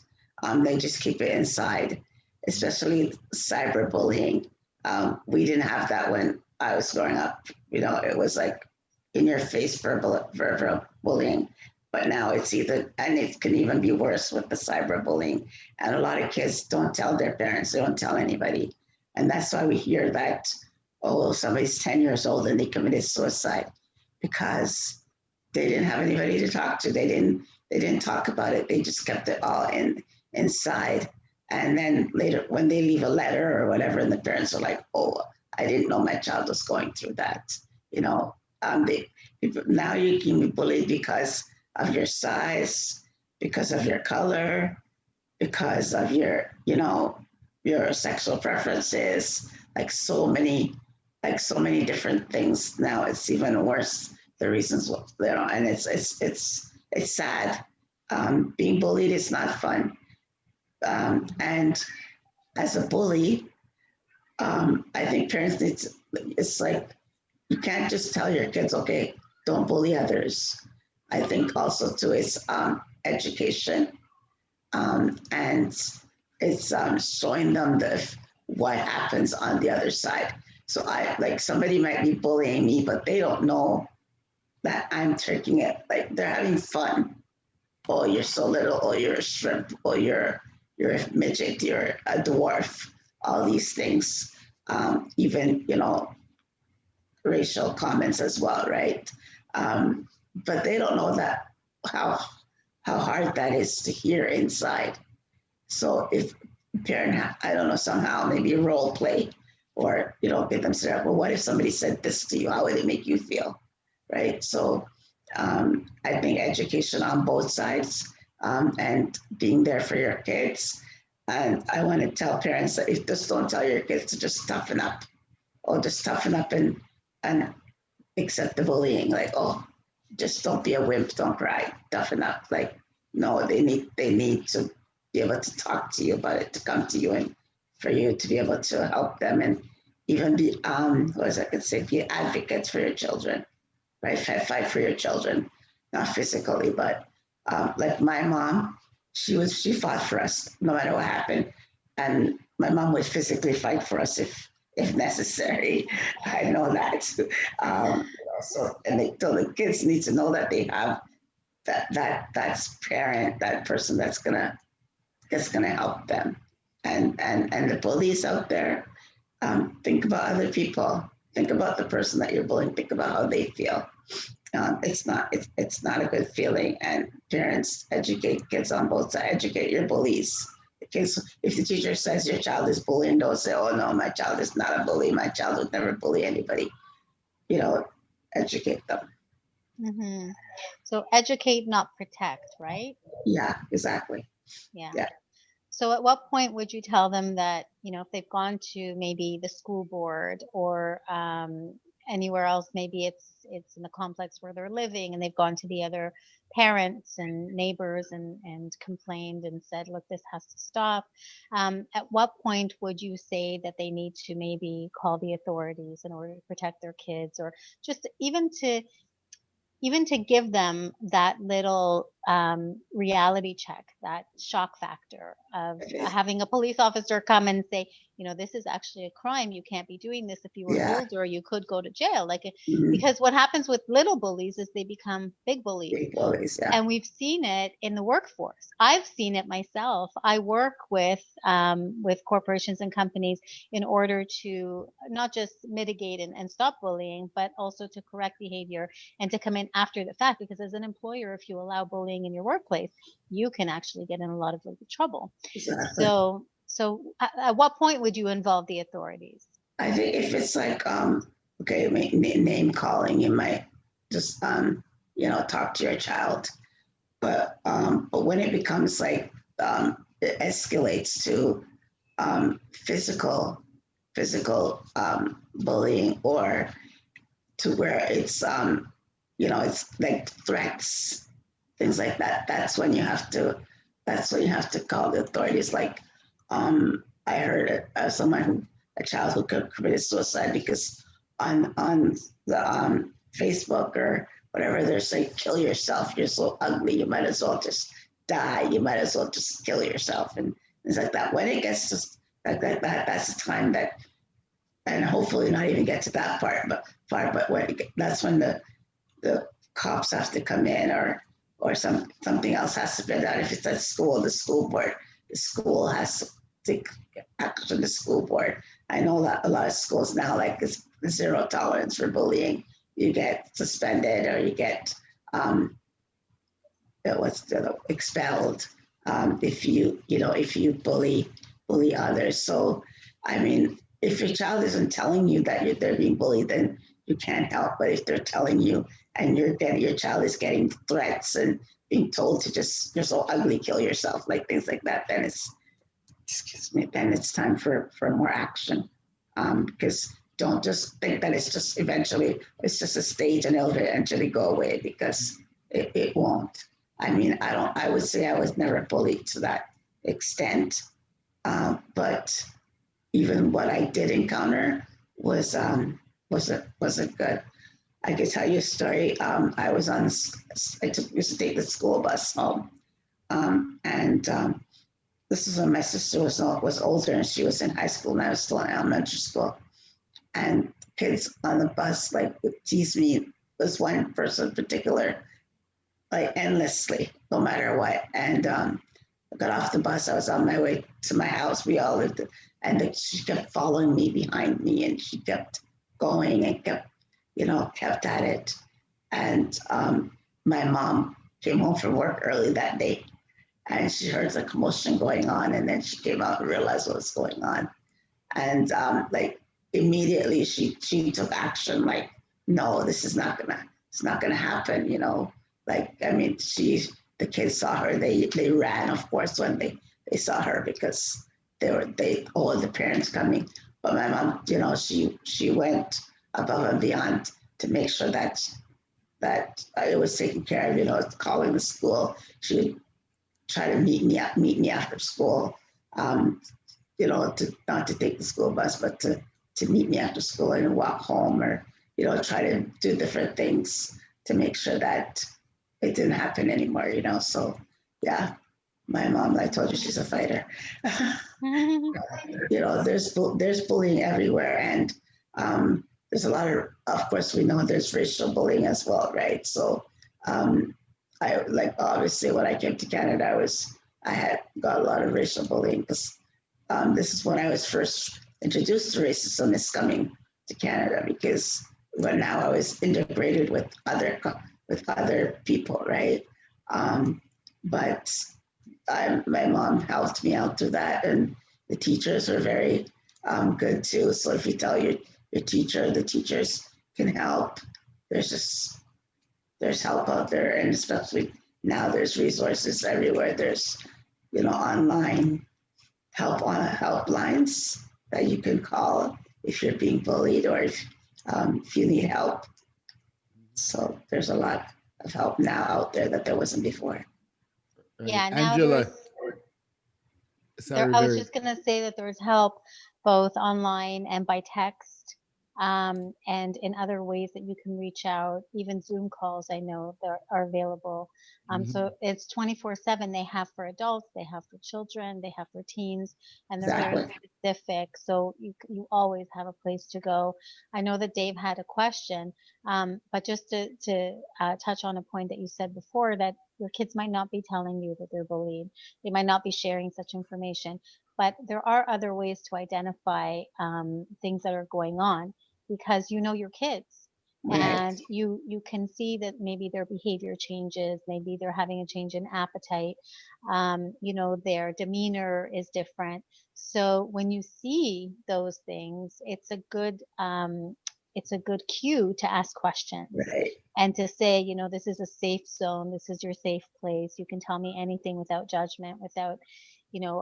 C: They just keep it inside, especially cyberbullying. We didn't have that when I was growing up. It was like in your face verbal bullying. But now it's either, and it can even be worse with the cyberbullying. And a lot of kids don't tell their parents, they don't tell anybody. And that's why we hear that, oh, somebody's 10 years old and they committed suicide because they didn't have anybody to talk to. They didn't talk about it. They just kept it all inside. And then later, when they leave a letter or whatever, and the parents are like, "Oh, I didn't know my child was going through that." You know, they people, now you can be bullied because of your size, because of your color, because of your sexual preferences, like so many different things. Now it's even worse, the reasons, and it's sad. Being bullied is not fun. And as a bully, I think parents need to, it's like, you can't just tell your kids, okay, don't bully others. I think also too, it's education, and it's showing them what happens on the other side. So I like, somebody might be bullying me, but they don't know that I'm taking it like they're having fun. Oh, you're so little. Oh, you're a shrimp. Oh, you're a midget. You're a dwarf. All these things, even racial comments as well, right? But they don't know that how how hard that is to hear inside. So if parent, I don't know, somehow maybe role play, or get them set up. Well, what if somebody said this to you? How would it make you feel, right? So I think education on both sides, and being there for your kids. And I want to tell parents that, if just don't tell your kids to just toughen up, or just toughen up and accept the bullying. Like, oh, just don't be a wimp, don't cry, toughen up. Like, no, they need to be able to talk to you about it, to come to you, and for you to be able to help them, and even be what was I could say, be advocates for your children, right? Fight for your children, not physically, but like my mom, she fought for us no matter what happened, and my mom would physically fight for us if necessary. I know that. So, so the kids need to know that they have that's parent, that person that's gonna help them, and the bullies out there. Think about other people. Think about the person that you're bullying. Think about how they feel. It's not a good feeling. And parents, educate kids on both sides. Educate your bullies. Because if the teacher says your child is bullying, don't say, "Oh no, my child is not a bully. My child would never bully anybody." You know, educate them.
B: Hmm. So educate, not protect, right?
C: Yeah, exactly.
B: Yeah.
C: Yeah.
B: So at what point would you tell them that, if they've gone to maybe the school board or anywhere else, maybe it's in the complex where they're living, and they've gone to the other parents and neighbors and complained and said, look, this has to stop. At what point would you say that they need to maybe call the authorities in order to protect their kids, or just even to give them that little reality check, that shock factor of having a police officer come and say, this is actually a crime. You can't be doing this. If you were
C: Yeah.
B: older, you could go to jail.
C: Mhm.
B: Because what happens with little bullies is they become big bullies.
C: Big bullies. Yeah.
B: And we've seen it in the workforce. I've seen it myself. I work with corporations and companies in order to not just mitigate and stop bullying, but also to correct behavior and to come in after the fact. Because as an employer, if you allow bullying in your workplace, you can actually get in a lot of legal trouble.
C: Exactly.
B: So at what point would you involve the authorities?
C: I think if it's like okay, name calling, you might just talk to your child. But when it becomes like it escalates to physical bullying, or to where it's like threats, things like that. That's when you have to call the authorities. Like I heard a child who committed suicide because on the Facebook or whatever, they're saying, kill yourself. You're so ugly. You might as well just die. You might as well just kill yourself, and things like that. When it gets to like that, that's the time that, and hopefully not even get to that but that's when the cops have to come in, or something else has to be done. If it's at school, the school has to take action. The school board. I know that a lot of schools now, like, it's zero tolerance for bullying. You get suspended, or you get expelled if you bully others. So, I mean, if your child isn't telling you that they're being bullied, then you can't help. But if they're telling you, and your child is getting threats and being told to just, you're so ugly, kill yourself, like things like that, then it's time for more action. Because don't just think that it's just a stage and it'll eventually go away, because it won't. I mean, I would say I was never bullied to that extent. But even what I did encounter wasn't good. I could tell you a story. I used to take the school bus home, and this is when my sister was older, and she was in high school, and I was still in elementary school. And kids on the bus would tease me. This one person in particular, like, endlessly, no matter what. And I got off the bus. I was on my way to my house. We all lived, and she kept following me behind me, and she kept going and kept at it. And my mom came home from work early that day, and she heard the commotion going on, and then she came out and realized what was going on. And immediately she took action. Like, no, it's not gonna happen. I mean, the kids saw her. They ran, of course, when they saw her, because all the parents coming. But my mom, she went above and beyond to make sure that it was taken care of. Calling the school. She would try to meet me after school. Not to take the school bus, but to meet me after school and walk home, or try to do different things to make sure that it didn't happen anymore. So yeah, my mom, I told you, she's a fighter. There's bullying everywhere, and there's a lot of course, we know there's racial bullying as well, right? So obviously when I came to Canada, I had got a lot of racial bullying, because this is when I was first introduced to racism, is coming to Canada, because now I was integrated with other people, right? But my mom helped me out through that, and the teachers are very good too. So if you tell your teacher, the teachers can help. There's help out there, and especially now there's resources everywhere. There's online helplines that you can call if you're being bullied, or if you need help. So there's a lot of help now out there that there wasn't before.
A: Right.
B: Yeah, now
A: Angela, sorry,
B: I was
A: very
B: just gonna say that there's help both online and by text. and in other ways that you can reach out. Even Zoom calls, I know, that are available. So
A: Mhm.
B: it's 24/7. They have for adults, they have for children, they have for teens, and they're very
C: Exactly.
B: specific. So you always have a place to go. I know that Dave had a question, but just to touch on a point that you said before, that your kids might not be telling you that they're bullied. They might not be sharing such information, but there are other ways to identify things that are going on, because you know your kids,
C: Right.
B: and you can see that maybe their behavior changes, maybe they're having a change in appetite, their demeanor is different. So when you see those things, it's a good cue to ask questions
C: Right.
B: and to say, this is a safe zone, this is your safe place, you can tell me anything without judgment, without,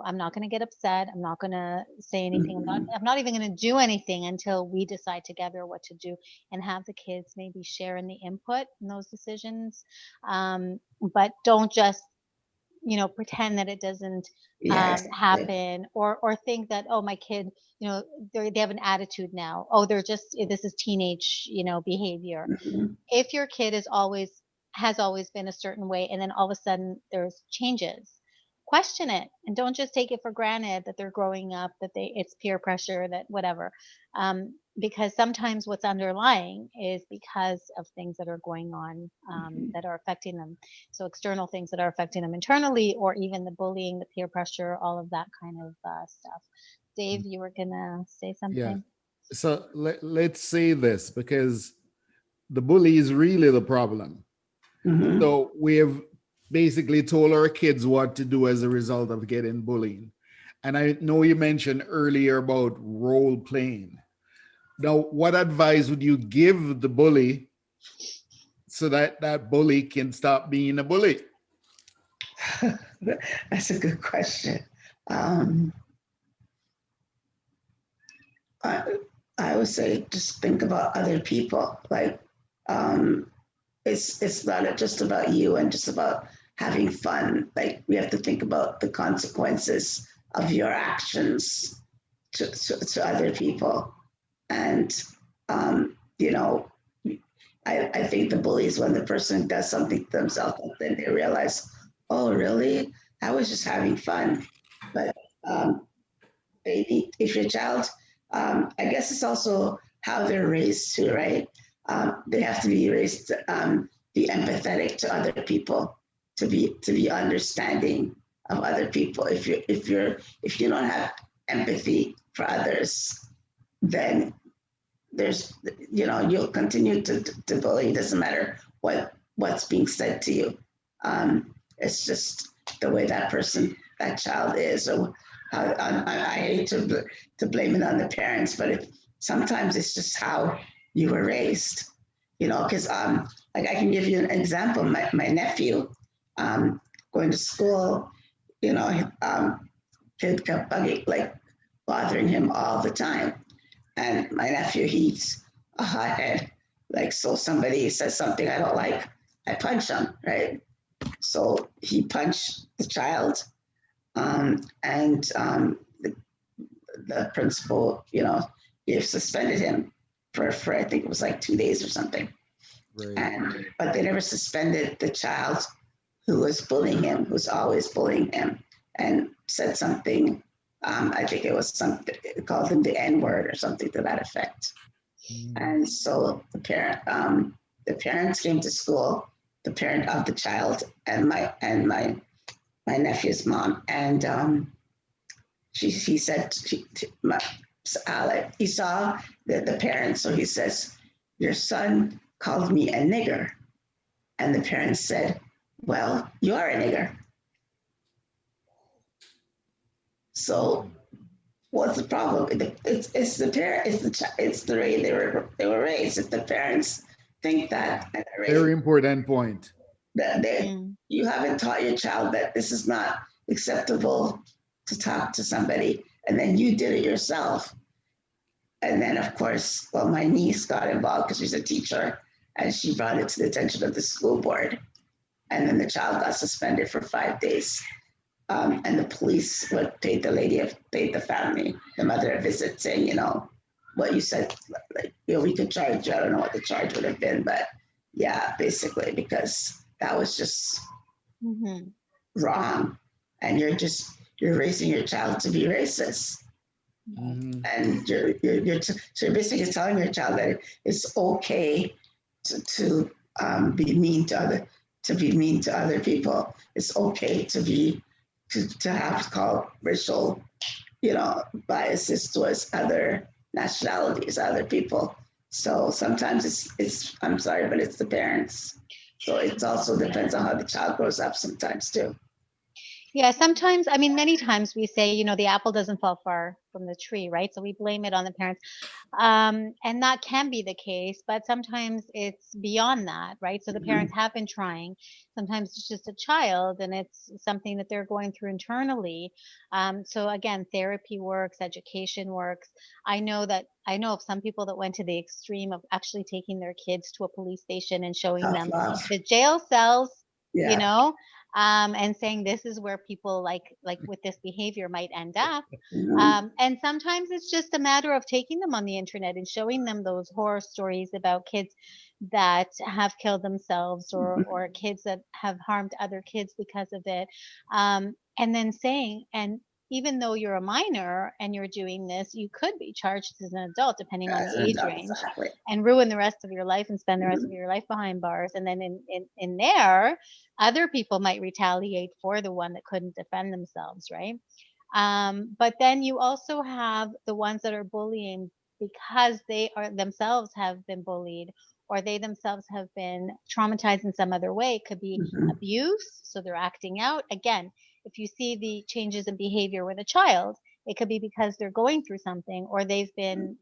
B: I'm not going to get upset, I'm not going to say anything,
C: Mhm.
B: I'm not even going to do anything until we decide together what to do, and have the kids maybe share in the input in those decisions. But don't just pretend that it doesn't
C: Yeah, exactly.
B: happen, or think that, oh, my kid, they have an attitude now, oh, they're just, this is teenage behavior.
C: Mhm.
B: If your kid is always has always been a certain way, and then all of a sudden there's changes, question it, and don't just take it for granted that they're growing up, that it's peer pressure, that whatever. Because sometimes what's underlying is because of things that are going on,
C: Mhm.
B: that are affecting them. So external things that are affecting them internally, or even the bullying, the peer pressure, all of that kind of stuff. Dave, you were gonna say
A: Yeah.
B: something?
A: So let's say this, because the bully is really the problem.
C: Mhm.
A: So we have basically told our kids what to do as a result of getting bullying. And I know you mentioned earlier about role playing. Now, what advice would you give the bully so that that bully can stop being a bully?
C: That's a good question. Um, I, I would say just think about other people. Like, um, it's not just about you and just about having fun. Like, we have to think about the consequences of your actions to other people. And, you know, I think the bully is when the person does something to themselves and then they realize, oh, really? I was just having fun. But maybe if your child, I guess it's also how they're raised too, right? They have to be raised to be empathetic to other people, to be understanding of other people. If you don't have empathy for others, then there's you'll continue to bully. It doesn't matter what's being said to you. It's just the way that child is. So I hate to blame it on the parents, but sometimes it's just how you were raised. Because like I can give you an example. My nephew, going to school, you know, kid kept bugging, like bothering him all the time. And my nephew, he's a hothead. Like, so somebody says something I don't like, I punch him, right? So he punched the child, and the principal, he suspended him for I think it was like 2 days or something.
A: Right.
C: And but they never suspended the child who was bullying him, who's always bullying him, and said something. I think it was something, it called him the N word or something to that effect.
A: Mm.
C: And so the parents came to school, the parent of the child and my nephew's mom, and he said he saw the parents, so he says, "Your son called me a nigger," and the parents said, "Well, you are a nigger." So what's the problem? It's the parent, it's the way they were raised. If the parents think that and are raised,
A: Very important point.
C: that
B: Mm.
C: you haven't taught your child that this is not acceptable to talk to somebody, and then you did it yourself. And then, of course, well, my niece got involved because she's a teacher, and she brought it to the attention of the school board. And then the child got suspended for 5 days. And the police would paid the family, the mother, a visit, saying, what you said, like, we could charge, I don't know what the charge would have been, but yeah, basically, because that was just
B: Hmm.
C: wrong. And you're raising your child to be racist.
B: Right.
A: Hmm.
C: And so you're basically telling your child that it's okay to be mean to other people. It's okay to have called racial, biases towards other nationalities, other people. So sometimes it's I'm sorry, but it's the parents. So it also depends on how the child grows up sometimes too.
B: Yeah, sometimes, I mean, many times we say, the apple doesn't fall far from the tree, right? So we blame it on the parents. And that can be the case, but sometimes it's beyond that, right? So the
C: Mhm.
B: parents have been trying. Sometimes it's just a child and it's something that they're going through internally. So again, therapy works, education works. I know of some people that went to the extreme of actually taking their kids to a police station and showing
C: Tough
B: them
C: love.
B: the jail cells, you
C: Yeah.
B: know, and saying this is where people like with this behavior might end up.
C: Mhm.
B: And sometimes it's just a matter of taking them on the internet and showing them those horror stories about kids that have killed themselves, or kids that have harmed other kids because of it. And then saying, and even though you're a minor and you're doing this, you could be charged as an adult, depending on
C: As
B: the
C: an
B: age
C: adult,
B: range,
C: exactly.
B: and ruin the rest of your life and spend the rest of
C: Mhm.
B: your life behind bars. And then in there, other people might retaliate for the one that couldn't defend themselves, right? But then you also have the ones that are bullying because they are themselves have been bullied, or they themselves have been traumatized in some other way. It could be
C: Mhm.
B: abuse, so they're acting out. Again, if you see the changes in behavior with a child, it could be because they're going through something, or they've been,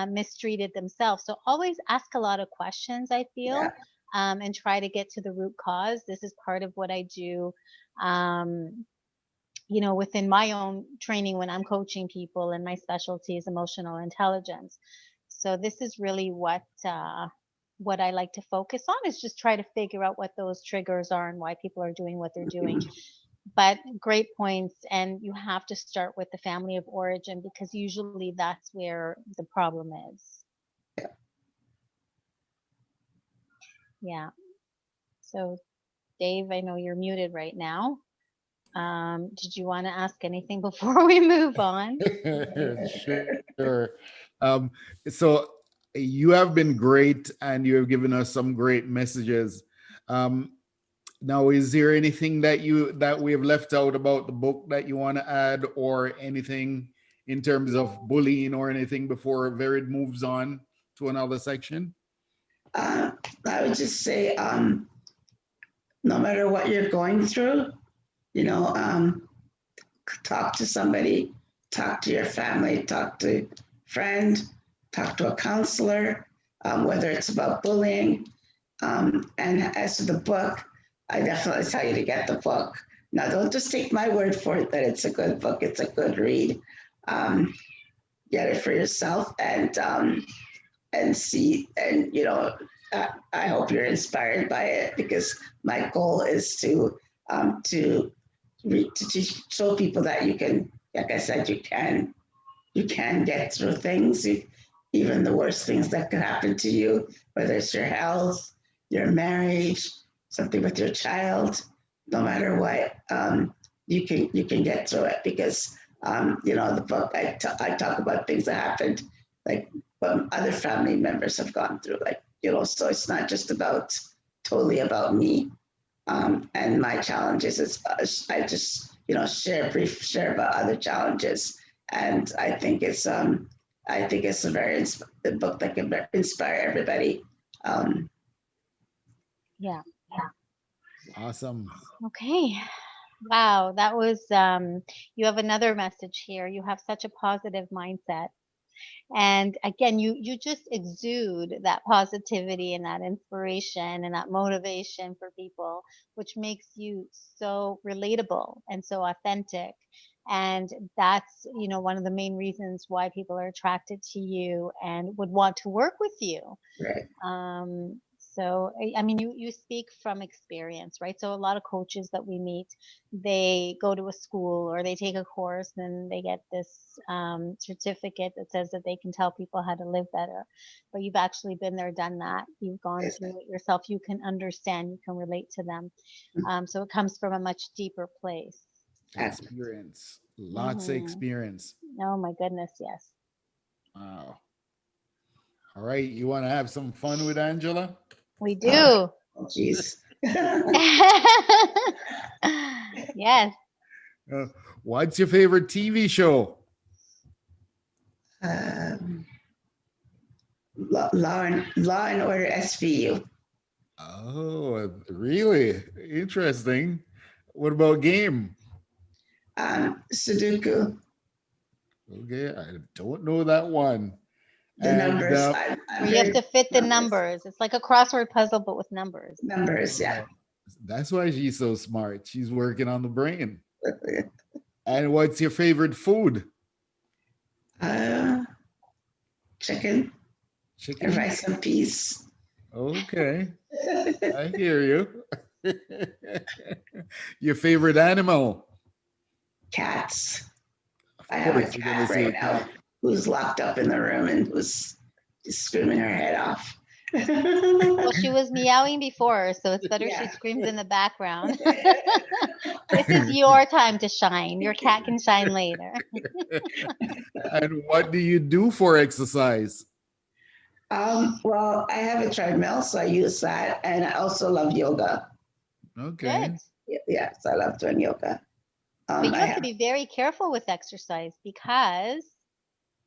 B: mistreated themselves. So always ask a lot of questions, I feel,
C: Yeah.
B: and try to get to the root cause. This is part of what I do. Um, within my own training when I'm coaching people, and my specialty is emotional intelligence. So this is really what I like to focus on, is just try to figure out what those triggers are and why people are doing what they're doing. But great points, and you have to start with the family of origin, because usually that's where the problem is. Yeah. So Dave, I know you're muted right now. Did you want to ask anything before we move on?
A: Sure. So you have been great and you have given us some great messages. Um, Now, is there anything that we have left out about the book that you want to add, or anything in terms of bullying or anything before Verid moves on to another section?
C: Uh, I would just say, no matter what you're going through, you know, um, talk to somebody, talk to your family, talk to a friend, talk to a counselor, whether it's about bullying. And as to the book, I definitely tell you to get the book. Now, don't just take my word for it that it's a good book, it's a good read. Um, get it for yourself and see, and I hope you're inspired by it, because my goal is to teach, show people that you can, like I said, you can get through things, even the worst things that could happen to you, whether it's your health, your marriage, something with your child. No matter what, you can get through it, because the book, I talk about things that happened, like what other family members have gone through, like, so it's not just about totally about me, and my challenges. I just share about other challenges, and I think it's a book that can inspire everybody. Um,
B: Yeah.
A: Awesome.
B: Okay. Wow, that was you have another message here. You have such a positive mindset. And again, you just exude that positivity and that inspiration and that motivation for people, which makes you so relatable and so authentic. And that's, one of the main reasons why people are attracted to you and would want to work with you.
C: right.
B: Um, So, I mean, you speak from experience, right? So, a lot of coaches that we meet, they go to a school or they take a course and they get this certificate that says that they can tell people how to live better. But you've actually been there, done that. You've gone
C: Yes.
B: through it yourself. You can understand, you can relate to them. So, it comes from a much deeper place.
A: Experience. Lots of
B: Hmm.
A: experience.
B: Oh, my goodness, yes.
A: Wow. All right. You want to have some fun with Angela?
B: We
C: Oh,
B: do.
C: geez.
B: Yes.
A: Uh, what's your favorite TV show?
C: um, Law and Order SVU.
A: Oh, really? Interesting. What about game?
C: Sudoku.
A: Okay, I don't know that one.
C: The
A: And
C: numbers.
B: Where
C: I'm
B: you have
C: very
B: to fit the
C: numbers.
B: numbers. It's like a crossword puzzle, but with numbers.
C: Numbers, yeah.
A: that's why she's so smart. She's working on the brain. And what's your favorite food?
C: uh, Chicken and
A: Chicken?
C: rice and peas.
A: Okay, I hear you. Your favorite animal?
C: Cats.
A: Of
C: I have a
A: course, you're gonna
C: cat right
A: say
C: now
A: cat.
C: who's locked up in the room and was just screaming her head off.
B: Well, she was meowing before, so it's better she
C: Yeah.
B: screams in the background. This is your time to shine. Your cat can shine later.
A: And what do you do for exercise?
C: Well, I have a treadmill, so I use that, and I also love yoga.
A: Okay.
B: Good.
C: Yeah, so I love doing yoga.
B: But you
C: I
B: have to
C: have
B: be very careful with exercise because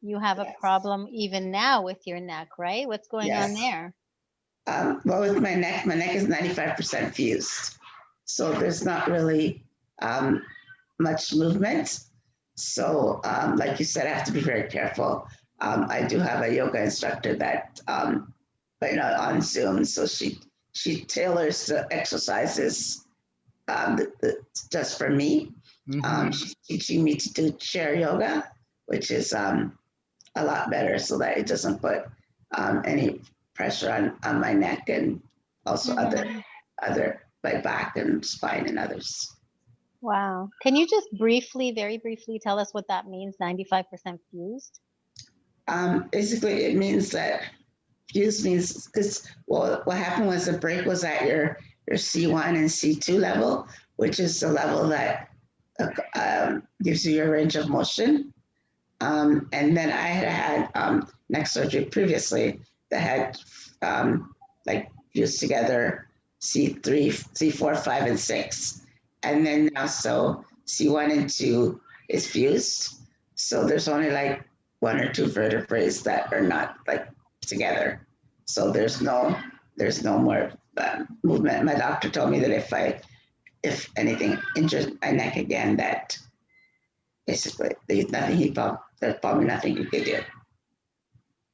B: you have a
C: yes,
B: problem even now with your neck, right? What's going on
C: yes.
B: there?
C: Well, with my neck is 95% fused, so there's not really um, much movement. So, like you said, I have to be very careful. I do have a yoga instructor that, but on Zoom, so she tailors the exercises just for me.
A: Mm-hmm.
C: She's teaching me to do chair yoga, which is a lot better, so that it doesn't put any pressure on my neck and also
B: Hmm.
C: other my back and spine and others.
B: Wow. Can you just briefly, very briefly tell us what that means, 95% fused?
C: Basically, it means that fuse means because well, what happened was the break was at your C1 and C2 level, which is the level that gives you your range of motion. And then I had neck surgery previously that had like fused together C3, C4, 5, and 6. And then now, so C1 and 2 is fused. So there's only like one or two vertebrae that are not like together. So there's no more movement. My doctor told me that if anything injures my neck again, that basically there's nothing there's probably nothing you could do.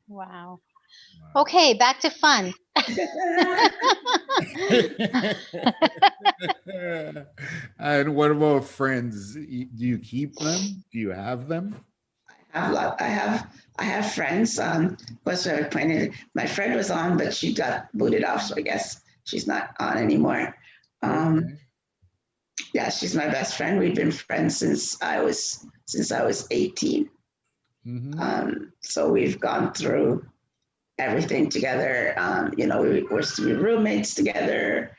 B: Wow. Okay, back to fun.
A: And what about friends? Do you keep them? Do you have them?
C: I have friends. What's I pointed? My friend was on, but she got booted off, so I guess she's not on anymore. Um,
A: Okay.
C: yeah, she's my best friend. We've been friends since I was 18.
A: Mm-hmm.
C: So we've gone through everything together. We're roommates together.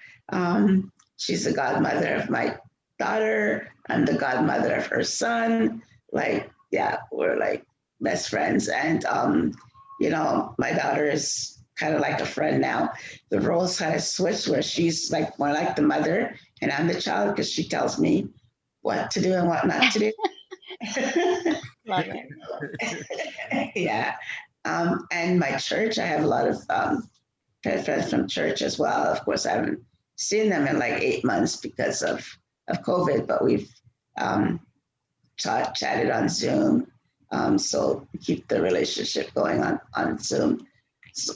C: She's the godmother of my daughter. I'm the godmother of her son. Like, yeah, we're like best friends. And, my daughter is kind of like a friend now. The roles kind of switched where she's like more like the mother and I'm the child because she tells me what to do and what not to do.
B: Love it.
C: Yeah. And my church, I have a lot of friends from church as well. Of course, I haven't seen them in like 8 months because of COVID, but we've um, chatted on Zoom. So we keep the relationship going on Zoom. So,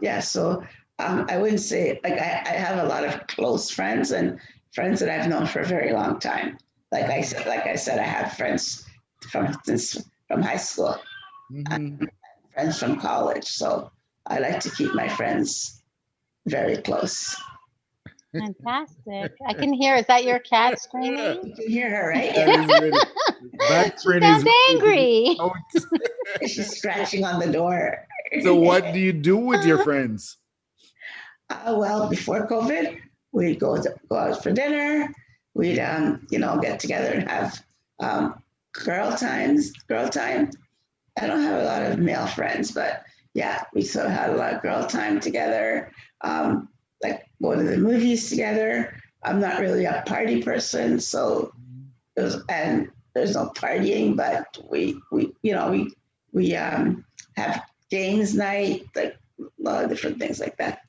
C: yeah, so I wouldn't say like I have a lot of close friends and friends that I've known for a very long time. Like I said, I have friends from high school,
A: Mm-hmm.
C: friends from college. So I like to keep my friends very close.
B: Fantastic. I can hear. Is that your cat screaming?
C: You can hear her, right?
A: That is really, that
B: She
A: friend is
B: sounds
A: really taking
B: angry.
A: notes.
C: She's scratching on the door.
A: So what do you do with your friends?
C: Well, before COVID, we'd go out for dinner. We'd, get together and have um, girl time. I don't have a lot of male friends, but yeah, we sort of had a lot of girl time together. Um, like go to the movies together. I'm not really a party person, so and there's no partying, but we have games night, like a lot of different things like that.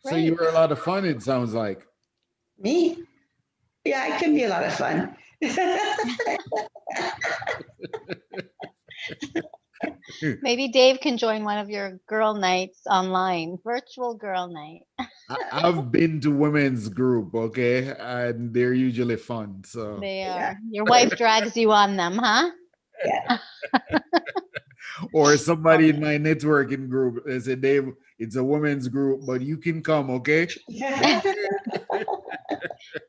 A: So you
B: Great.
A: were a lot of fun, it sounds like.
C: Me, yeah, it can be a lot of fun.
B: Maybe Dave can join one of your girl nights online, virtual girl night.
A: I've been to women's group, okay, and they're usually fun. So,
B: They
C: Yeah,
B: are. Your wife drags you on them, huh?
C: yeah.
A: or somebody
B: Love
A: in my networking group, they said, Dave, it's a women's group, but you can come, okay?
B: it.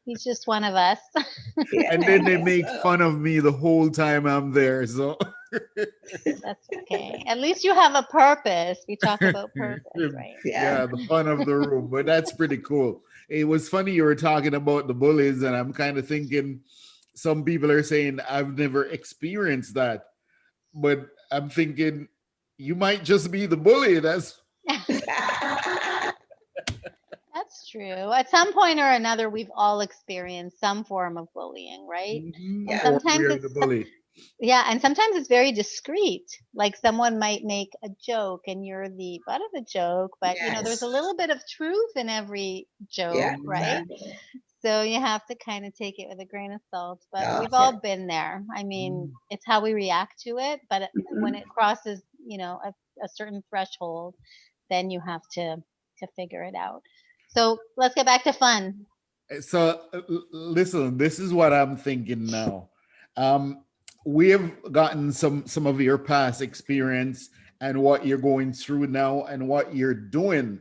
B: He's just one of us.
A: And
C: Yeah, I
A: then they
C: guess
A: make
C: so.
A: fun of me the whole time I'm there. So,
B: That's okay. At least you have a purpose. We talk about purpose, right?
C: Yeah.
A: yeah, the fun of the room, but that's pretty cool. It was funny you were talking about the bullies, and I'm kind of thinking some people are saying I've never experienced that, but I'm thinking you might just be the bully. That's
B: That's true. At some point or another, we've all experienced some form of bullying, right? And
C: Yeah.
A: or
B: sometimes
A: we're the
B: it's
A: bully.
B: yeah, and sometimes it's very discreet. Like someone might make a joke and you're the butt of the joke, but there's a
C: Yes.
B: little bit of truth in every
C: Yeah.
B: joke, right?
C: Exactly.
B: So you have to kind of take it with a grain of salt, but we've
C: Okay.
B: all been there. I mean,
A: Mm.
B: it's how we react to it, but when
C: Mhm.
B: it crosses, a certain threshold, then you have to figure it out. So let's get back to fun.
A: So listen, this is what I'm thinking now. Um, we have gotten some of your past experience and what you're going through now and what you're doing.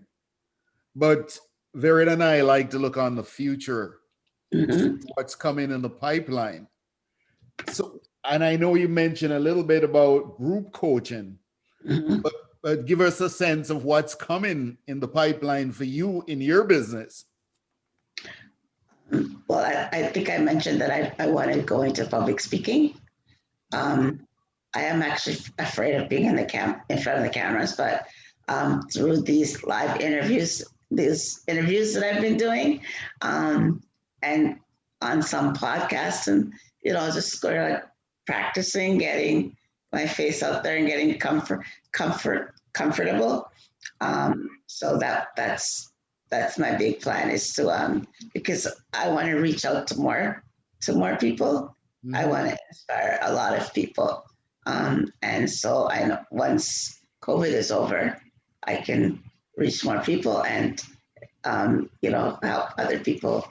A: But Vered and I like to look on the future,
C: Mhm.
A: what's coming in the pipeline. So, and I know you mentioned a little bit about group coaching,
C: Mhm.
A: but give us a sense of what's coming in the pipeline for you in your business.
C: Well, I think I mentioned that I want to go into public speaking. Um, I am actually afraid of being in front of the cameras, but through these live interviews, these interviews that I've been doing, um, and on some podcasts, and just sort of like practicing, getting my face out there and getting comfortable. So that's my big plan is to because I want to reach out to more people. I
A: Mhm.
C: want to inspire a lot of people. And so I know once COVID is over, I can reach more people and help other people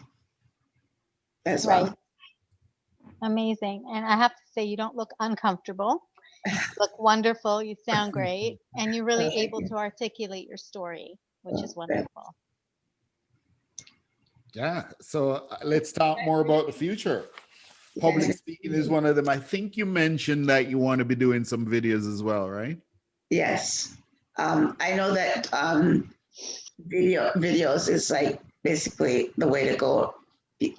C: as
B: Right.
C: well.
B: Amazing. And I have to say, you don't look uncomfortable. You look wonderful. You sound great. And you're really
C: Oh, thank
B: able
C: you.
B: to articulate your story, which
C: Oh,
B: is wonderful.
A: Yeah. So let's talk more about the future. Public
C: yes,
A: speaking is one of them. I think you mentioned that you want to be doing some videos as well, right?
C: yes. I know that videos is like basically the way to go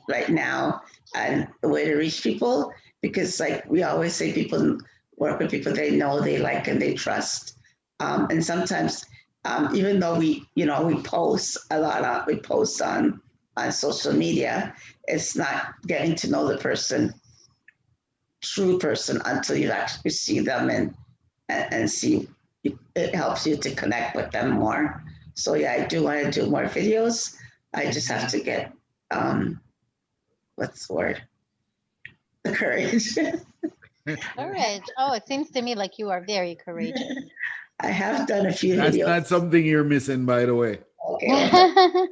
C: right now and the way to reach people because like we always say people work with people they know they like and they trust and sometimes even though we post a lot we post on social media, it's not getting to know the true person until you actually see them and see it helps you to connect with them more. So yeah, I do want to do more videos. I just have to get what's the word? The courage.
B: Courage. Oh, it seems to me like you are very courageous.
C: I have done a few
A: That's
C: videos.
A: not something you're missing, by the way.
C: Okay, well,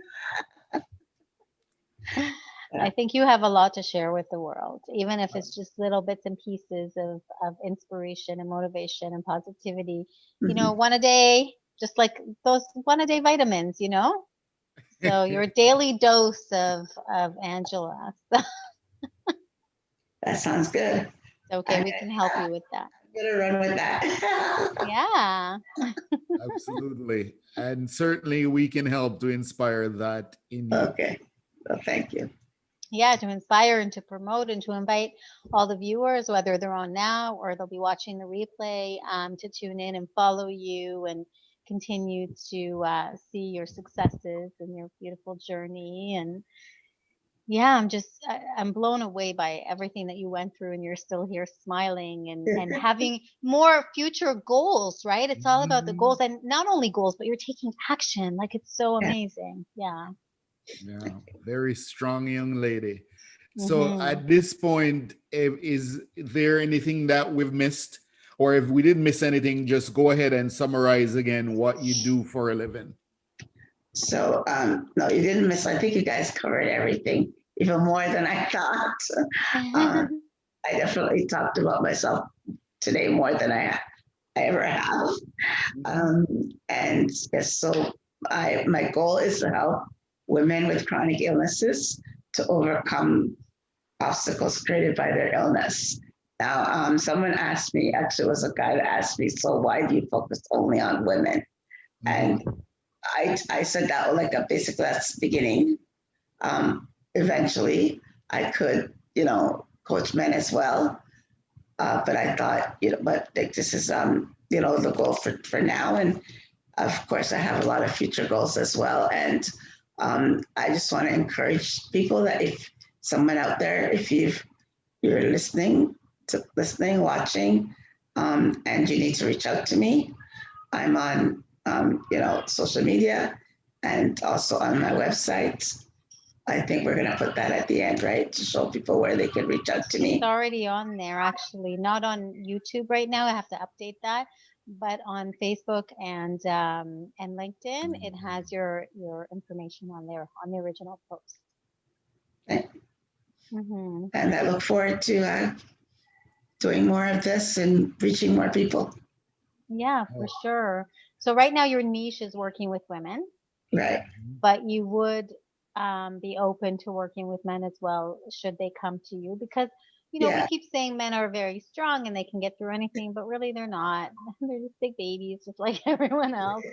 B: I think you have a lot to share with the world, even if it's just little bits and pieces of inspiration and motivation and positivity.
C: mhm.
B: One a day, just like those one a day vitamins, So your daily dose of Angela.
C: That sounds good.
B: Okay,
C: I'm
B: we can help you with that.
C: gonna run with that.
B: Yeah.
A: Absolutely. And certainly we can help to inspire that in you.
C: Okay. Well, thank you.
B: Yeah, to inspire and to promote and to invite all the viewers, whether they're on now or they'll be watching the replay, to tune in and follow you and continue to see your successes and your beautiful journey. And yeah, I'm blown away by everything that you went through, and you're still here smiling and having more future goals, right? It's all about the
A: Mhm.
B: goals, and not only goals, but you're taking action. Like, it's so
C: Yeah.
B: amazing. Yeah.
A: Yeah, very strong young lady. So
B: Mhm.
A: at this point, is there anything that we've missed? Or if we didn't miss anything, just go ahead and summarize again what you do for a living.
C: So, no, you didn't miss. I think you guys covered everything, even more than I thought. Um, I definitely talked about myself today more than I ever have.
A: Mhm.
C: Um, and yes, so my goal is to help women with chronic illnesses to overcome obstacles created by their illness. Now, someone asked me, actually, it was a guy that asked me, so why do you focus only on women? And
A: Mhm.
C: I said that like a basically that's the beginning. Eventually, I could, coach men as well. But I thought, but like, this is, the goal for now. And of course, I have a lot of future goals as well. And I just want to encourage people that if someone out there, if you're watching, and you need to reach out to me, I'm on, social media and also on my website. I think we're going to put that at the end, right? To show people where they can reach out to
B: It's
C: me.
B: already on there, actually. Not on YouTube right now. I have to update that. But on Facebook and LinkedIn, it has your information on there on the original post.
C: And
B: Hmm.
C: I look forward to doing more of this and reaching more people.
B: Yeah, for
A: Oh,
B: sure. So right now your niche is working with women,
C: Right.
A: mhm.
B: but you would be open to working with men as well should they come to you, because we
C: Yeah.
B: keep saying men are very strong and they can get through anything, but really they're not. They're just big babies just like everyone else.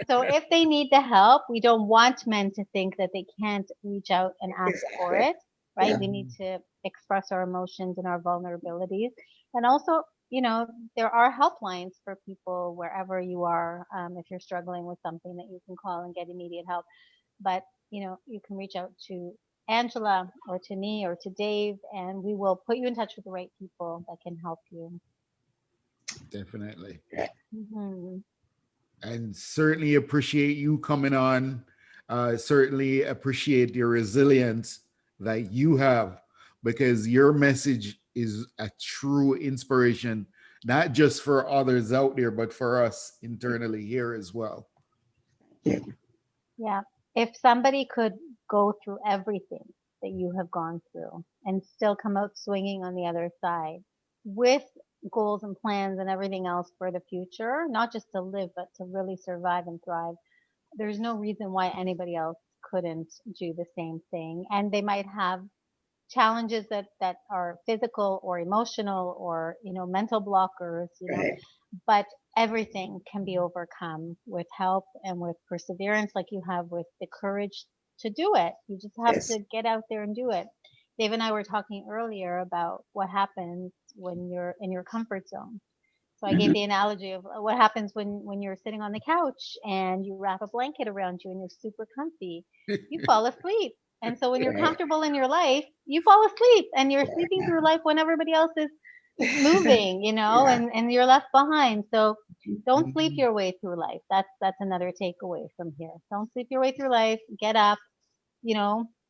B: So if they need the help, we don't want men to think that they can't reach out and ask for
C: Exactly.
B: it, right?
C: Yeah.
B: We need to express our emotions and our vulnerabilities. And also, there are helplines for people wherever you are, if you're struggling with something, that you can call and get immediate help. But you can reach out to Angela or to me or to Dave, and we will put you in touch with the right people that can help you.
A: Definitely.
B: Hmm.
A: And certainly appreciate you coming on. Certainly appreciate your resilience that you have, because your message is a true inspiration, not just for others out there, but for us internally here as well.
C: Yeah.
B: Yeah. If somebody could go through everything that you have gone through and still come out swinging on the other side with goals and plans and everything else for the future, not just to live, but to really survive and thrive, there's no reason why anybody else couldn't do the same thing. And they might have challenges that are physical or emotional or mental blockers,
C: Right.
B: but everything can be overcome with help and with perseverance, like you have with the courage to do it. You just have
C: Yes.
B: to get out there and do it. Dave and I were talking earlier about what happens when you're in your comfort zone. So I gave
C: Mhm.
B: the analogy of what happens when you're sitting on the couch and you wrap a blanket around you and you're super comfy. You fall asleep. And so when you're
C: Right.
B: comfortable in your life, you fall asleep and you're sleeping through life when everybody else is moving,
C: Yeah.
B: and you're left behind. So don't sleep
A: Mhm.
B: your way through life. That's another takeaway from here. Don't sleep your way through life. Get up,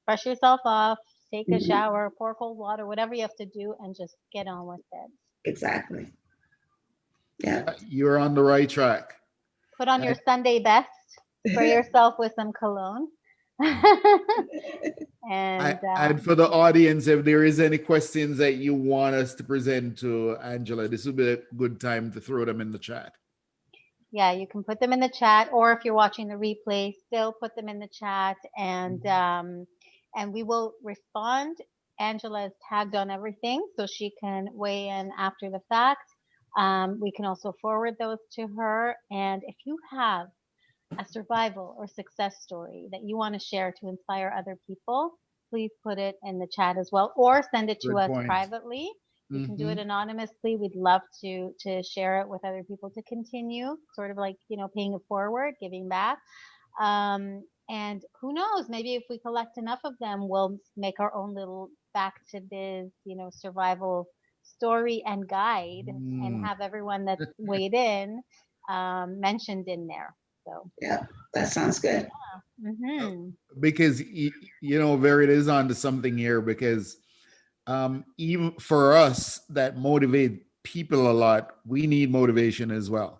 B: brush yourself off, take a
C: Mhm.
B: shower, pour cold water, whatever you have to do, and just get on with it.
C: Exactly. Yeah.
A: Yeah, you're on the right track.
B: Put on your
A: And,
B: Sunday best, spray yourself with some cologne. and
A: and for the audience, if there is any questions that you want us to present to Angela, this would be a good time to throw them in the chat.
B: Yeah, you can put them in the chat, or if you're watching the replay, still put them in the chat, and we will respond. Angela is tagged on everything, so she can weigh in after the fact. We can also forward those to her, and if you have a survival or success story that you want to share to inspire other people, please put it in the chat as well, or send it to
A: Good
B: us
A: point.
B: privately. You can do
A: Mm-hmm.
B: it anonymously. We'd love to share it with other people to continue, sort of like, paying it forward, giving back. And who knows, maybe if we collect enough of them, we'll make our own little back to biz, survival story and guide, and
A: Mm.
B: have everyone that's weighed in mentioned in there. So,
C: Yeah, that sounds good.
B: hmm
A: Because Ver, it is onto something here because even for us that motivate people a lot, we need motivation as well.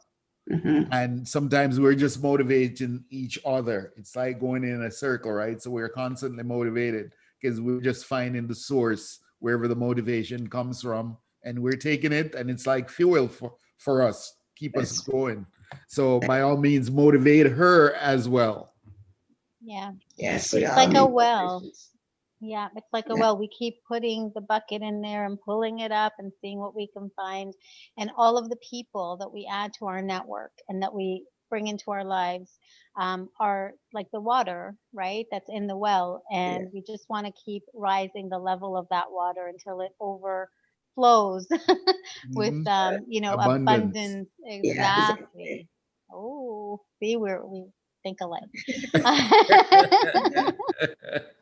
C: Hmm.
A: And sometimes we're just motivating each other. It's like going in a circle, right? So we're constantly motivated because we're just finding the source wherever the motivation comes from, and we're taking it, and it's like fuel for us, keep us
C: That's
A: going. So by all means, motivate her as well.
B: yeah,
C: yes, we
B: it's
C: all
B: like a
C: need
B: well.
C: motivations.
B: Yeah, it's like a
C: Yeah.
B: well. We keep putting the bucket in there and pulling it up and seeing what we can find. And all of the people that we add to our network and that we bring into our lives are like the water, right? That's in the well.
C: Yeah.
B: And we just want to keep rising the level of that water until it overflows with,
A: Mhm. Abundance.
B: abundance.
C: Yeah, exactly.
B: Exactly. Oh, see, we think alike.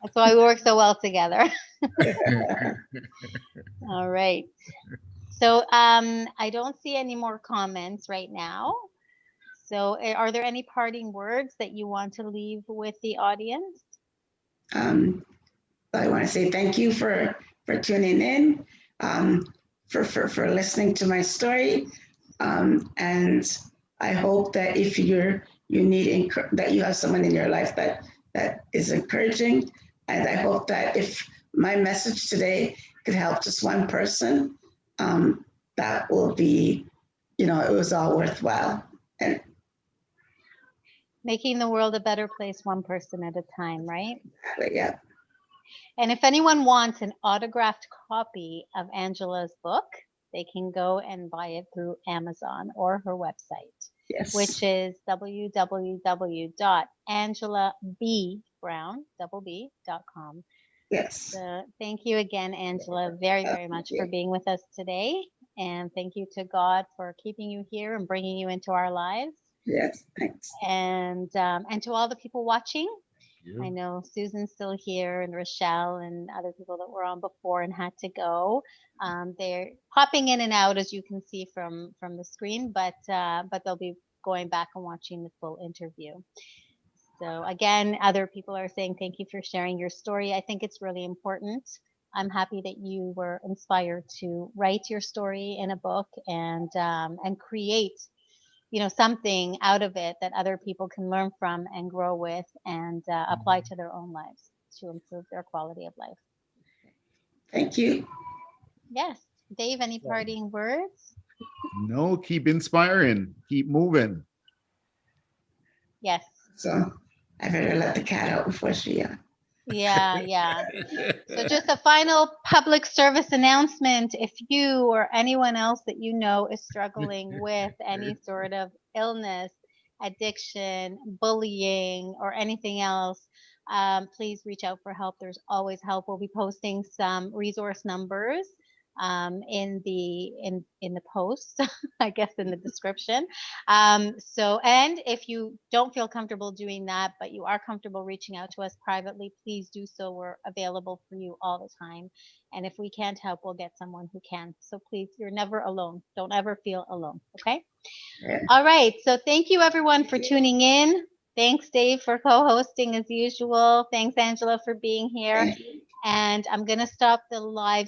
B: That's why we work so well together. All right. So I don't see any more comments right now. So are there any parting words that you want to leave with the audience?
C: Um, I want to say thank you for tuning in, um, for listening to my story, and I hope that if you need that you have someone in your life that is encouraging, and I hope that if my message today could help just one person, that will be, it was all worthwhile. And
B: Making the world a better place one person at a time, right?
C: yeah,
B: And if anyone wants an autographed copy of Angela's book, they can go and buy it through Amazon or her website,
C: yes,
B: which is www.angelabrown.com.
C: yes,
B: So thank you again, Angela, very, very
C: thank
B: much for
C: you.
B: being with us today. And thank you to God for keeping you here and bringing you into our lives.
C: Yes, thanks.
B: And to all the people watching, I
A: You.
B: know Susan's still here, and Rochelle and other people that were on before and had to go. They're popping in and out, as you can see from the screen, but they'll be going back and watching the full interview. So again, other people are saying thank you for sharing your story. I think it's really important. I'm happy that you were inspired to write your story in a book and create, something out of it that other people can learn from and grow with and apply to their own lives to improve their quality of life.
C: Thank you.
B: Yes, Dave, any parting words?
A: No, keep inspiring, keep moving.
B: Yes.
C: So I better let the cat out before she.
B: Yeah, yeah. So, just a final public service announcement. If you or anyone else that you know is struggling with any sort of illness, addiction, bullying, or anything else, please reach out for help. There's always help. We'll be posting some resource numbers in the post, I guess in the description. And if you don't feel comfortable doing that, but you are comfortable reaching out to us privately, please do so. We're available for you all the time. And if we can't help, we'll get someone who can. So please, you're never alone. Don't ever feel alone. Okay.
C: Yeah.
B: All right. So thank you everyone for tuning in. Thanks, Dave, for co-hosting as usual. Thanks, Angela, for being here.
C: Thank you.
B: And I'm going to stop the live